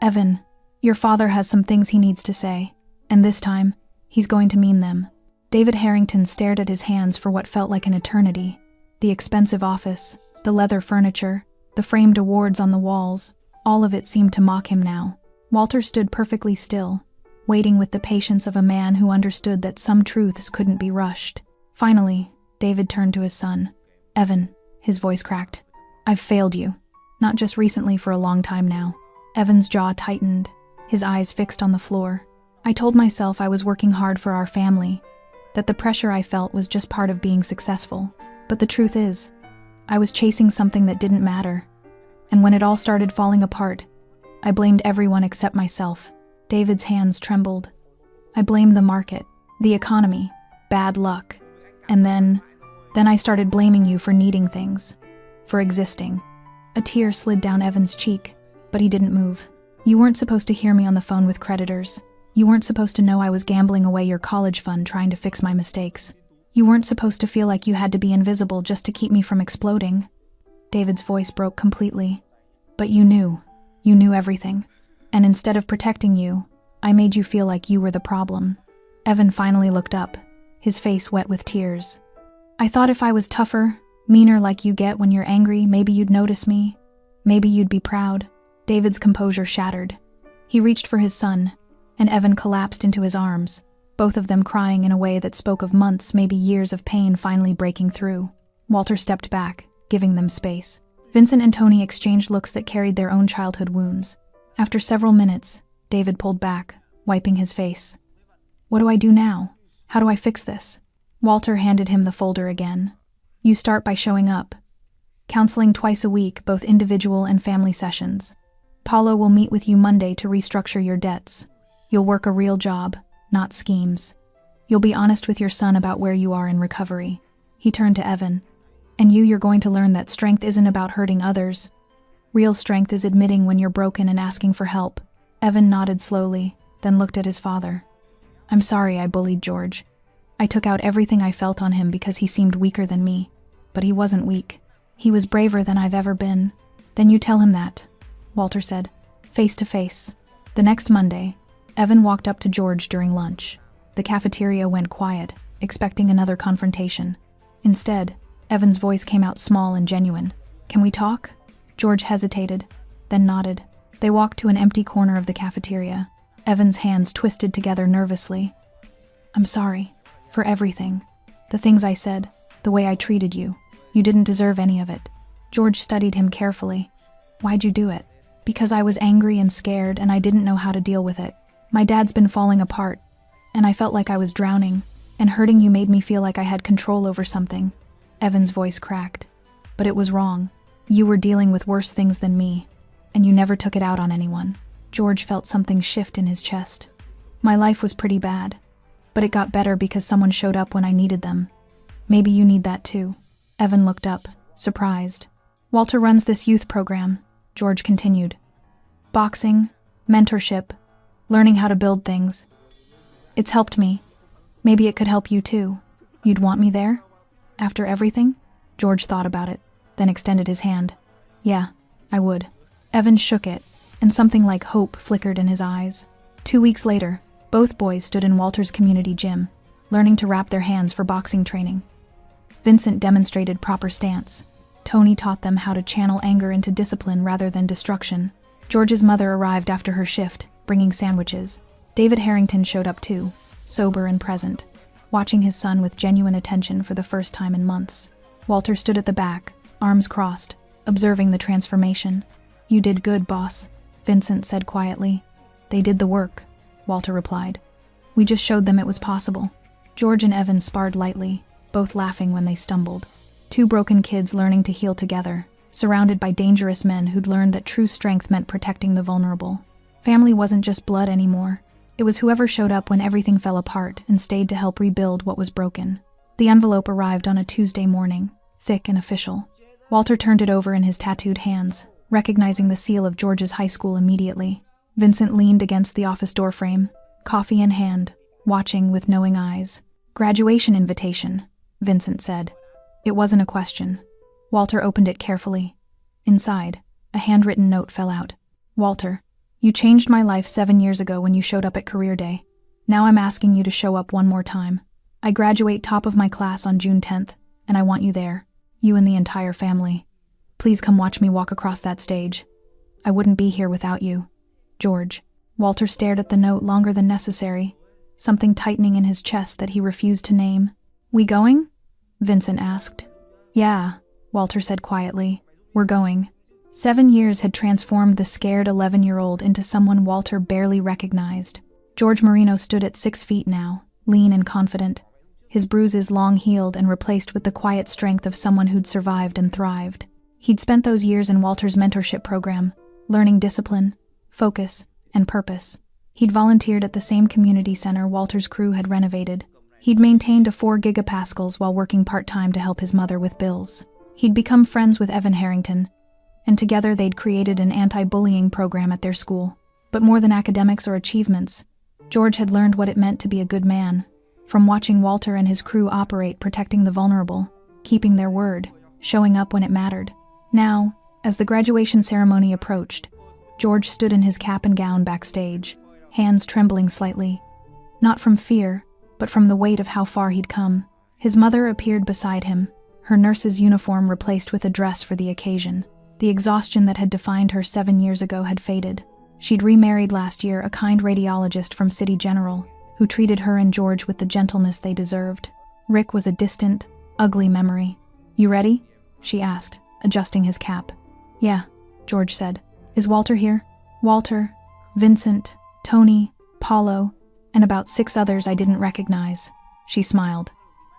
A: Evan, your father has some things he needs to say, and this time, he's going to mean them. David Harrington stared at his hands for what felt like an eternity. The expensive office, the leather furniture, the framed awards on the walls, all of it seemed to mock him now. Walter stood perfectly still, waiting with the patience of a man who understood that some truths couldn't be rushed. Finally, David turned to his son. Evan, his voice cracked. I've failed you. Not just recently, for a long time now. Evan's jaw tightened, his eyes fixed on the floor. I told myself I was working hard for our family, that the pressure I felt was just part of being successful. But the truth is, I was chasing something that didn't matter. And when it all started falling apart, I blamed everyone except myself. David's hands trembled. I blamed the market, the economy, bad luck. And then I started blaming you for needing things, for existing. A tear slid down Evan's cheek, but he didn't move. You weren't supposed to hear me on the phone with creditors. You weren't supposed to know I was gambling away your college fund trying to fix my mistakes. You weren't supposed to feel like you had to be invisible just to keep me from exploding. David's voice broke completely. But you knew. You knew everything. And instead of protecting you, I made you feel like you were the problem. Evan finally looked up, his face wet with tears. I thought if I was tougher, meaner like you get when you're angry, maybe you'd notice me. Maybe you'd be proud. David's composure shattered. He reached for his son, and Evan collapsed into his arms, both of them crying in a way that spoke of months, maybe years of pain finally breaking through. Walter stepped back, giving them space. Vincent and Tony exchanged looks that carried their own childhood wounds. After several minutes, David pulled back, wiping his face. "What do I do now? How do I fix this?" Walter handed him the folder again. "You start by showing up. Counseling twice a week, both individual and family sessions. Paulo will meet with you Monday to restructure your debts. You'll work a real job, not schemes. You'll be honest with your son about where you are in recovery." He turned to Evan. "And you're going to learn that strength isn't about hurting others. Real strength is admitting when you're broken and asking for help." Evan nodded slowly, then looked at his father. "I'm sorry I bullied George. I took out everything I felt on him because he seemed weaker than me. But he wasn't weak. He was braver than I've ever been." "Then you tell him that," Walter said, face to face. The next Monday, Evan walked up to George during lunch. The cafeteria went quiet, expecting another confrontation. Instead, Evan's voice came out small and genuine. "Can we talk?" George hesitated, then nodded. They walked to an empty corner of the cafeteria. Evan's hands twisted together nervously. "I'm sorry. For everything. The things I said. The way I treated you. You didn't deserve any of it." George studied him carefully. "Why'd you do it?" "Because I was angry and scared and I didn't know how to deal with it. My dad's been falling apart, and I felt like I was drowning, and hurting you made me feel like I had control over something." Evan's voice cracked. "But it was wrong. You were dealing with worse things than me, and you never took it out on anyone." George felt something shift in his chest. "My life was pretty bad, but it got better because someone showed up when I needed them. Maybe you need that too." Evan looked up, surprised. "Walter runs this youth program," George continued. "Boxing, mentorship, learning how to build things. It's helped me. Maybe it could help you too. You'd want me there? After everything?" George thought about it, then extended his hand. "Yeah, I would." Evan shook it, and something like hope flickered in his eyes. 2 weeks later, both boys stood in Walter's community gym, learning to wrap their hands for boxing training. Vincent demonstrated proper stance. Tony taught them how to channel anger into discipline rather than destruction. George's mother arrived after her shift, bringing sandwiches. David Harrington showed up too, sober and present, watching his son with genuine attention for the first time in months. Walter stood at the back, arms crossed, observing the transformation. "You did good, boss," Vincent said quietly. "They did the work," Walter replied. "We just showed them it was possible." George and Evan sparred lightly, both laughing when they stumbled. Two broken kids learning to heal together, surrounded by dangerous men who'd learned that true strength meant protecting the vulnerable. Family wasn't just blood anymore. It was whoever showed up when everything fell apart and stayed to help rebuild what was broken. The envelope arrived on a Tuesday morning, thick and official. Walter turned it over in his tattooed hands, recognizing the seal of George's high school immediately. Vincent leaned against the office doorframe, coffee in hand, watching with knowing eyes. "Graduation invitation," Vincent said. It wasn't a question. Walter opened it carefully. Inside, a handwritten note fell out. "Walter, you changed my life 7 years ago when you showed up at Career Day. Now I'm asking you to show up one more time. I graduate top of my class on June 10th, and I want you there. You and the entire family. Please come watch me walk across that stage. I wouldn't be here without you. George." Walter stared at the note longer than necessary, something tightening in his chest that he refused to name. "We going?" Vincent asked. "Yeah," Walter said quietly. "We're going." 7 years had transformed the scared 11-year-old into someone Walter barely recognized. George Marino stood at 6 feet now, lean and confident, his bruises long healed and replaced with the quiet strength of someone who'd survived and thrived. He'd spent those years in Walter's mentorship program, learning discipline, focus, and purpose. He'd volunteered at the same community center Walter's crew had renovated. He'd maintained a 4 gigapascals while working part-time to help his mother with bills. He'd become friends with Evan Harrington, and together they'd created an anti-bullying program at their school. But more than academics or achievements, George had learned what it meant to be a good man, from watching Walter and his crew operate protecting the vulnerable, keeping their word, showing up when it mattered. Now, as the graduation ceremony approached, George stood in his cap and gown backstage, hands trembling slightly, not from fear, but from the weight of how far he'd come. His mother appeared beside him, her nurse's uniform replaced with a dress for the occasion. The exhaustion that had defined her 7 years ago had faded. She'd remarried last year a kind radiologist from City General, who treated her and George with the gentleness they deserved. Rick was a distant, ugly memory. "You ready?" she asked, adjusting his cap. "Yeah," George said. "Is Walter here?" Walter, Vincent, Tony, Paulo, and about 6 others I didn't recognize. She smiled.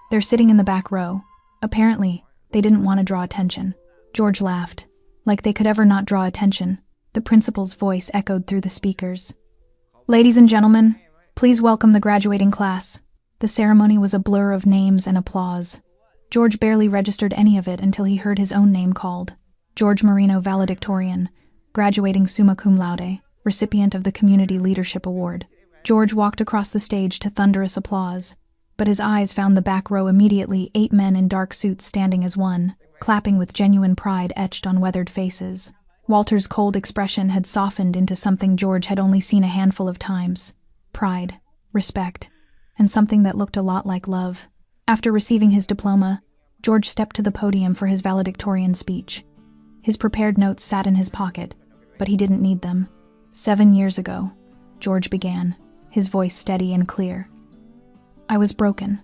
A: "They're sitting in the back row. Apparently, they didn't want to draw attention." George laughed. Like they could ever not draw attention. The principal's voice echoed through the speakers. "Ladies and gentlemen, please welcome the graduating class." The ceremony was a blur of names and applause. George barely registered any of it until he heard his own name called. George Marino, valedictorian, graduating summa cum laude, recipient of the Community Leadership Award. George walked across the stage to thunderous applause, but his eyes found the back row immediately, 8 men in dark suits standing as one, clapping with genuine pride etched on weathered faces. Walter's cold expression had softened into something George had only seen a handful of times: pride, respect, and something that looked a lot like love. After receiving his diploma, George stepped to the podium for his valedictorian speech. His prepared notes sat in his pocket, but he didn't need them. 7 years ago, George began, his voice steady and clear. "I was broken.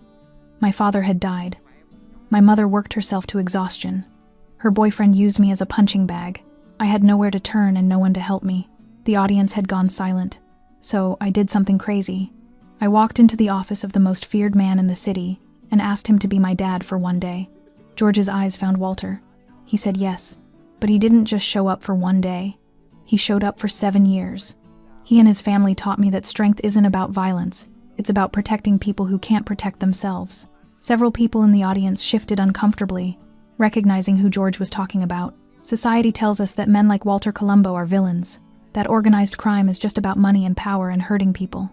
A: My father had died. My mother worked herself to exhaustion. Her boyfriend used me as a punching bag. I had nowhere to turn and no one to help me. The audience had gone silent, so I did something crazy. I walked into the office of the most feared man in the city and asked him to be my dad for one day." George's eyes found Walter. He said yes, but he didn't just show up for one day. He showed up for 7 years. He and his family taught me that strength isn't about violence. It's about protecting people who can't protect themselves. Several people in the audience shifted uncomfortably, recognizing who George was talking about. Society tells us that men like Walter Colombo are villains, that organized crime is just about money and power and hurting people.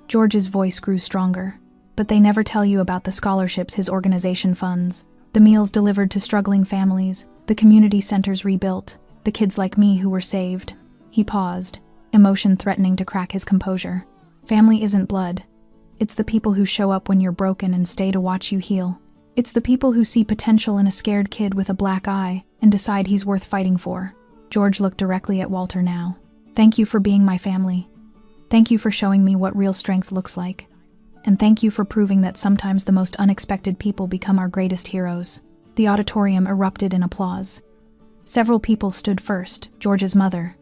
A: George's voice grew stronger. But they never tell you about the scholarships his organization funds, the meals delivered to struggling families, the community centers rebuilt, the kids like me who were saved. He paused, emotion threatening to crack his composure. Family isn't blood. It's the people who show up when you're broken and stay to watch you heal. It's the people who see potential in a scared kid with a black eye and decide he's worth fighting for. George looked directly at Walter now. "Thank you for being my family. Thank you for showing me what real strength looks like. And thank you for proving that sometimes the most unexpected people become our greatest heroes." The auditorium erupted in applause. Several people stood first, George's mother,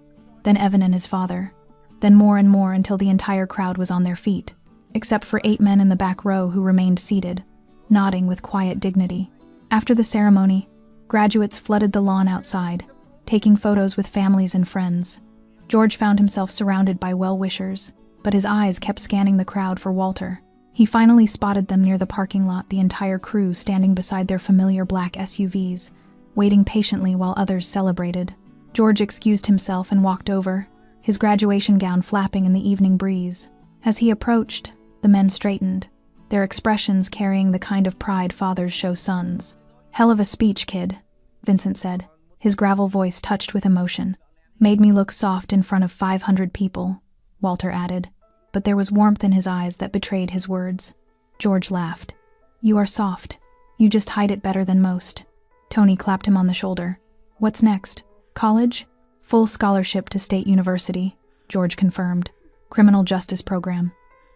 A: then Evan and his father, then more and more until the entire crowd was on their feet, except for 8 men in the back row who remained seated, nodding with quiet dignity. After the ceremony, graduates flooded the lawn outside, taking photos with families and friends. George found himself surrounded by well-wishers, but his eyes kept scanning the crowd for Walter. He finally spotted them near the parking lot, the entire crew standing beside their familiar black SUVs, waiting patiently while others celebrated. George excused himself and walked over, his graduation gown flapping in the evening breeze. As he approached, the men straightened, their expressions carrying the kind of pride fathers show sons. "Hell of a speech, kid," Vincent said, his gravel voice touched with emotion. "Made me look soft in front of 500 people," Walter added, but there was warmth in his eyes that betrayed his words. George laughed. "You are soft. You just hide it better than most." Tony clapped him on the shoulder. "What's next? College?" "Full scholarship to State University," George confirmed. "Criminal justice program.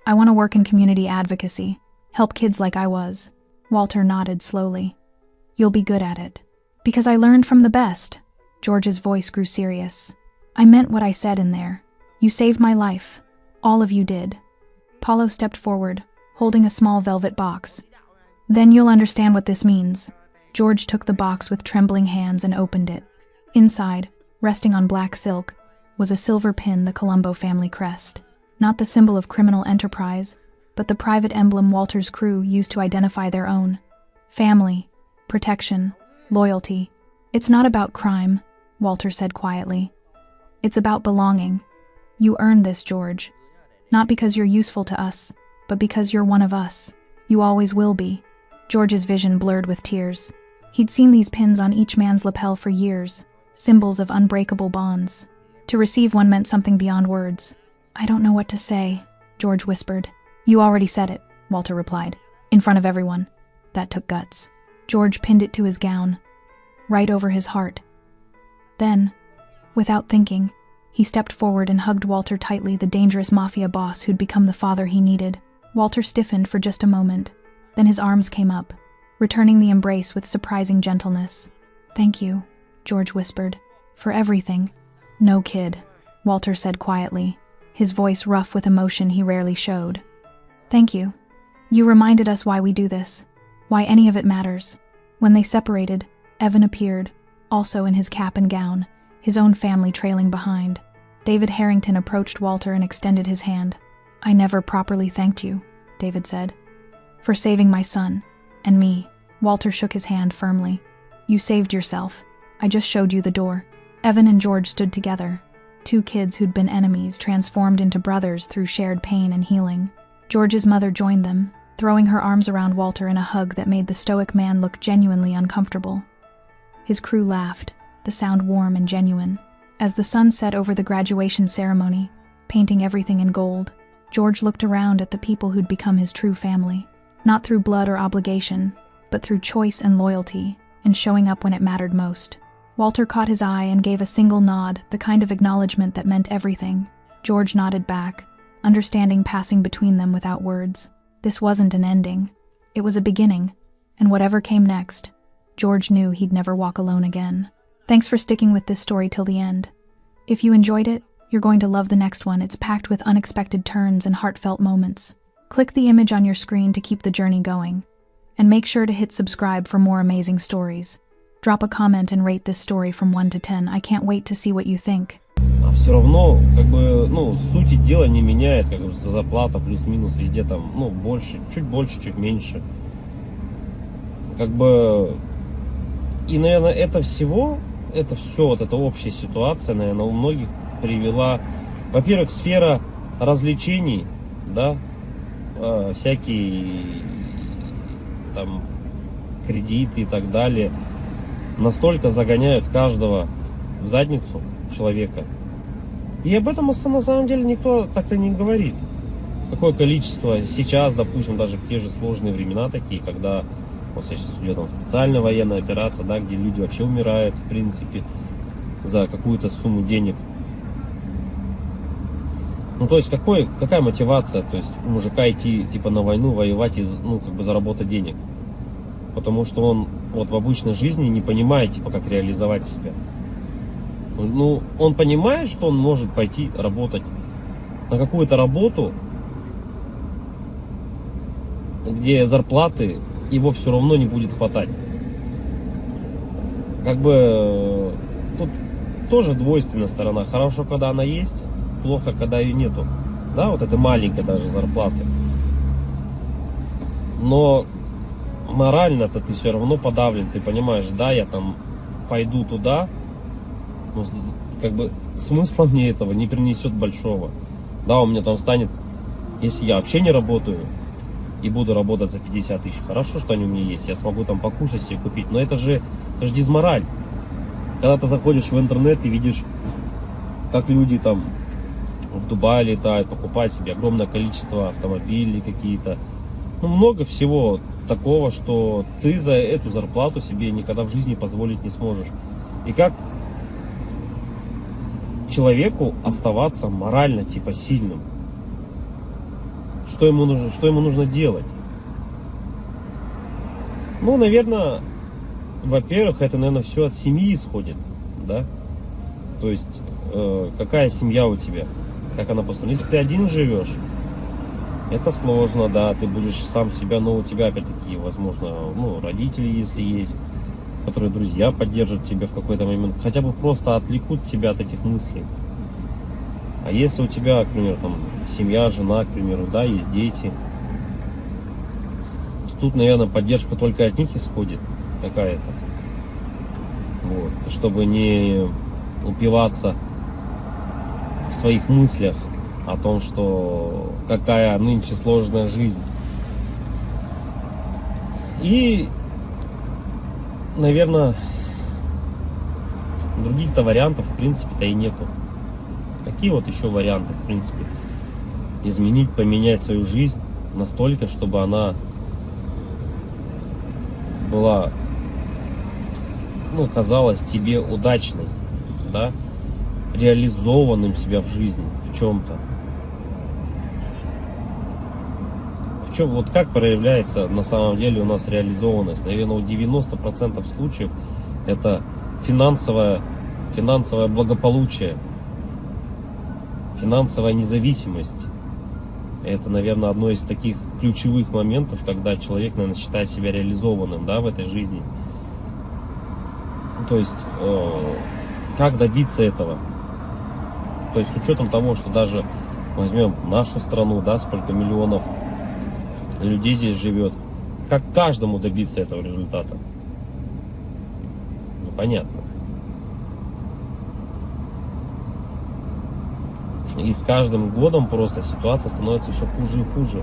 A: I want to work in community advocacy, help kids like I was." Walter nodded slowly. "You'll be good at it." "Because I learned from the best." George's voice grew serious. "I meant what I said in there. You saved my life. All of you did." Paulo stepped forward, holding a small velvet box. "Then you'll understand what this means." George took the box with trembling hands and opened it. Inside, resting on black silk, was a silver pin, the Colombo family crest. Not the symbol of criminal enterprise, but the private emblem Walter's crew used to identify their own. Family, protection, loyalty. "It's not about crime," Walter said quietly. "It's about belonging. You earned this, George. Not because you're useful to us, but because you're one of us. You always will be." George's vision blurred with tears. He'd seen these pins on each man's lapel for years, symbols of unbreakable bonds. To receive one meant something beyond words. "I don't know what to say," George whispered. "You already said it," Walter replied, in front of everyone. That took guts. George pinned it to his gown, right over his heart. Then, without thinking, He stepped forward and hugged Walter tightly, the dangerous Mafia boss who'd become the father he needed. Walter stiffened for just a moment. Then his arms came up, returning the embrace with surprising gentleness. "Thank you," George whispered, "for everything." "No, kid," Walter said quietly, his voice rough with emotion he rarely showed. "Thank you. You reminded us why we do this, why any of it matters." When they separated, Evan appeared, also in his cap and gown, his own family trailing behind. David Harrington approached Walter and extended his hand. "I never properly thanked you," David said, "for saving my son, and me." Walter shook his hand firmly. "You saved yourself. I just showed you the door." Evan and George stood together, two kids who'd been enemies transformed into brothers through shared pain and healing. George's mother joined them, throwing her arms around Walter in a hug that made the stoic man look genuinely uncomfortable. His crew laughed, the sound warm and genuine. As the sun set over the graduation ceremony, painting everything in gold, George looked around at the people who'd become his true family, not through blood or obligation, but through choice and loyalty, and showing up when it mattered most. Walter caught his eye and gave a single nod, the kind of acknowledgement that meant everything. George nodded back, understanding passing between them without words. This wasn't an ending. It was a beginning, and whatever came next, George knew he'd never walk alone again. Thanks for sticking with this story till the end. If you enjoyed it, you're going to love the next one. It's packed with unexpected turns and heartfelt moments. Click the image on your screen to keep the journey going. And make sure to hit subscribe for more amazing stories. Drop a comment and rate this story from 1 to 10. I can't wait to see what you think.
B: А все равно, сути дела не меняет, зарплата плюс-минус везде там, больше, чуть меньше. И, наверное, это все, вот эта общая ситуация, наверное, у многих привела, во-первых, сфера развлечений, да, всякие там кредиты и так далее, настолько загоняют каждого в задницу человека. И об этом на самом деле никто так-то не говорит. Какое количество сейчас, допустим, даже в те же сложные времена такие, когда вот сейчас идет там специальная военная операция, да, где люди вообще умирают, в принципе, за какую-то сумму денег. То есть какая мотивация, то есть у мужика идти типа на войну, воевать и заработать денег? Потому что он вот в обычной жизни не понимает, типа, как реализовать себя. Он понимает, что он может пойти работать на какую-то работу, где зарплаты его все равно не будет хватать. Тут тоже двойственная сторона. Хорошо, когда она есть, плохо, когда ее нету. Да, вот это маленькая даже зарплаты. Но морально-то ты все равно подавлен. Ты понимаешь, да, я там пойду туда, смысла мне этого не принесет большого. Да, у меня там станет, если я вообще не работаю и буду работать за 50 тысяч, хорошо, что они у меня есть, я смогу там покушать себе купить, но это же дизмораль. Когда ты заходишь в интернет и видишь, как люди там в Дубае летают, покупают себе огромное количество автомобилей какие-то, много всего такого, что ты за эту зарплату себе никогда в жизни позволить не сможешь. И как человеку оставаться морально типа сильным? Что ему нужно делать? Наверное, во-первых, это, наверное, все от семьи исходит, да? То есть, какая семья у тебя, как она построена. Если ты один живешь, это сложно, да, ты будешь сам себя, но у тебя опять-таки, возможно, родители, если есть, которые друзья поддержат тебя в какой-то момент, хотя бы просто отвлекут тебя от этих мыслей. А если у тебя, к примеру, там семья, жена, к примеру, да, есть дети, то тут, наверное, поддержка только от них исходит какая-то. Вот, чтобы не упиваться в своих мыслях о том, что какая нынче сложная жизнь. И, наверное, других-то вариантов, в принципе-то, и нету. Какие вот еще варианты, в принципе, изменить, поменять свою жизнь настолько, чтобы она была, казалась тебе удачной, да? реализованным себя в жизни, в чем-то. Вот как проявляется на самом деле у нас реализованность? Наверное, у 90% случаев это финансовое благополучие, финансовая независимость. Это, наверное, одно из таких ключевых моментов, когда человек, наверное, считает себя реализованным, да, в этой жизни. То есть, как добиться этого? То есть, с учетом того, что даже возьмем нашу страну, да, сколько миллионов людей здесь живет, как каждому добиться этого результата? Непонятно. И с каждым годом просто ситуация становится все хуже и хуже.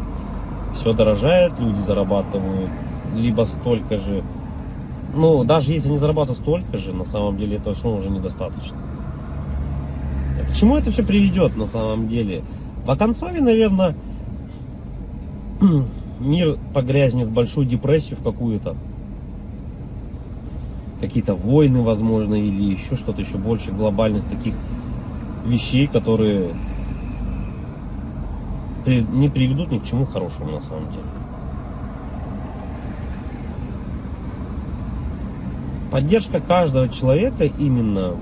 B: Все дорожает, люди зарабатывают либо столько же. Ну, даже если они зарабатывают столько же, на самом деле этого все уже недостаточно. К чему это все приведет на самом деле? В оконцове, наверное, мир погрязнет в большую депрессию в какую-то. Какие-то войны, возможно, или еще что-то еще больше глобальных таких вещей, которые не приведут ни к чему хорошему на самом деле. Поддержка каждого человека именно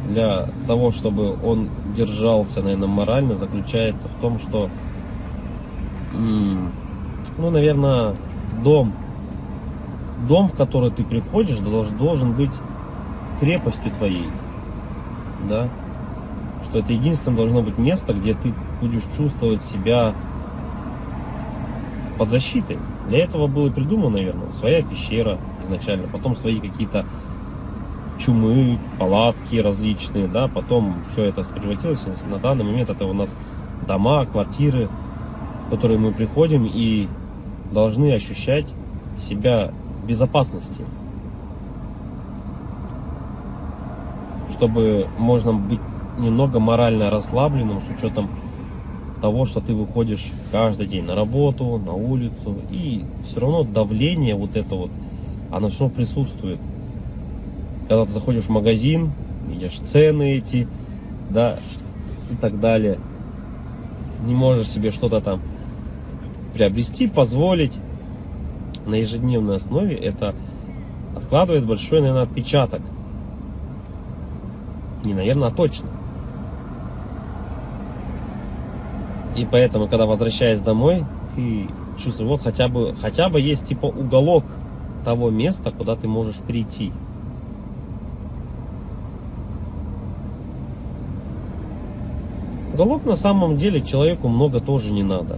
B: для того, чтобы он держался, наверное, морально, заключается в том, что, ну, наверное, дом, в который ты приходишь, должен быть крепостью твоей, да, что это единственное должно быть место, где ты будешь чувствовать себя под защитой. Для этого было придумано, наверное, своя пещера изначально, потом свои какие-то чумы, палатки различные, да, потом все это превратилось. На данный момент это у нас дома, квартиры, в которые мы приходим и должны ощущать себя в безопасности, чтобы можно быть немного морально расслабленным с учетом того, что ты выходишь каждый день на работу, на улицу, и все равно давление вот это вот, оно все равно присутствует. Когда ты заходишь в магазин, видишь цены эти, да, и так далее, не можешь себе что-то там приобрести, позволить на ежедневной основе, это откладывает большой, наверное, отпечаток. Не, наверное, а точно. И поэтому, когда возвращаясь домой, ты чувствуешь, вот хотя бы есть типа уголок того места, куда ты можешь прийти. Уголок на самом деле человеку много тоже не надо.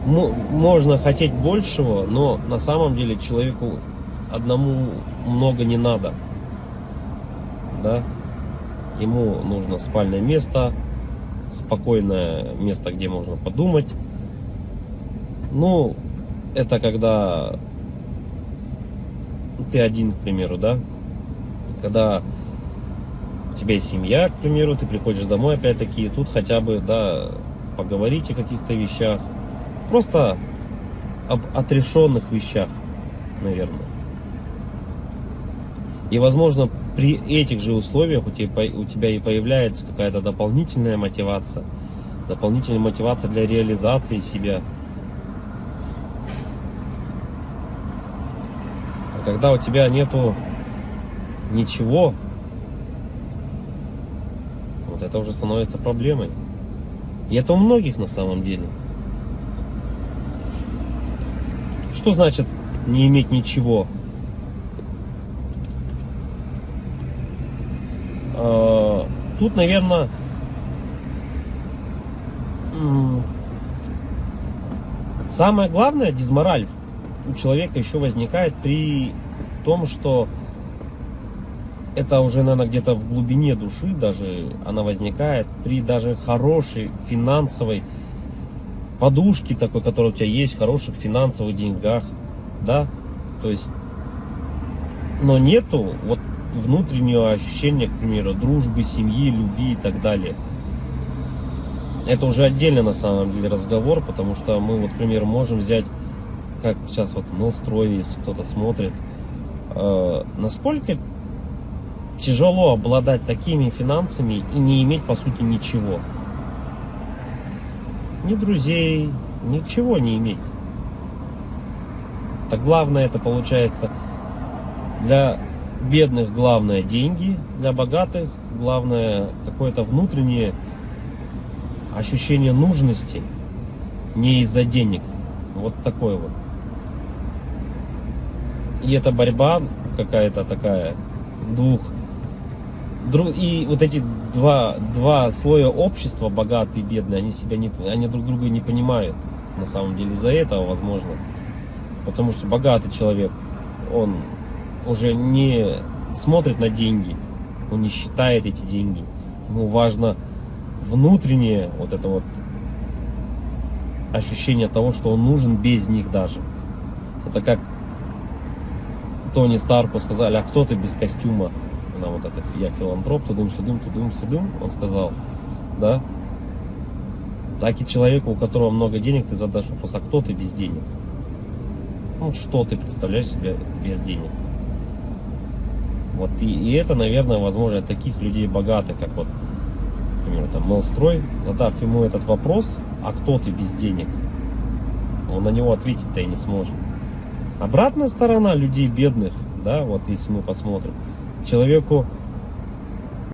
B: Можно хотеть большего, но на самом деле человеку одному много не надо. Да? Ему нужно спальное место, спокойное место, где можно подумать. Ну, это когда ты один, к примеру, да? Когда у тебя есть семья, к примеру, ты приходишь домой, опять-таки, тут хотя бы, да, поговорить о каких-то вещах. Просто об отрешенных вещах, наверное. И, возможно, при этих же условиях у тебя и появляется какая-то дополнительная мотивация для реализации себя. А когда у тебя нету ничего, вот это уже становится проблемой. И это у многих на самом деле. Что значит не иметь ничего? Тут, наверное, самое главное, дизмораль у человека еще возникает при том, что это уже, наверное, где-то в глубине души даже она возникает при даже хорошей финансовой подушке такой, которая у тебя есть, хороших финансовых деньгах, да, то есть, но нету вот внутреннего ощущения, к примеру, дружбы, семьи, любви и так далее. Это уже отдельно на самом деле разговор, потому что мы, вот, к примеру, можем взять, как сейчас вот Новстрой, если кто-то смотрит, насколько тяжело обладать такими финансами и не иметь, по сути, ничего. Ни друзей, ничего не иметь. Так главное это получается для бедных главное деньги, для богатых главное какое-то внутреннее ощущение нужности, не из-за денег. Вот такой вот. И эта борьба какая-то такая и вот эти два слоя общества, богатые и бедные, они друг друга не понимают. На самом деле из-за этого, возможно. Потому что богатый человек, он уже не смотрит на деньги, он не считает эти деньги. Ему важно внутреннее вот это вот ощущение того, что он нужен без них даже. Это как Тони Старку сказали: а кто ты без костюма? Она вот это, я филантроп, тудым-сюдым, он сказал, да? Так и человеку, у которого много денег, ты задашь вопрос: а кто ты без денег? Ну, что ты представляешь себе без денег? Вот и это, наверное, возможно, таких людей богатых, как вот, например, там, Мелстрой, задав ему этот вопрос: а кто ты без денег? Он на него ответить-то и не сможет. Обратная сторона людей бедных, да, вот если мы посмотрим, человеку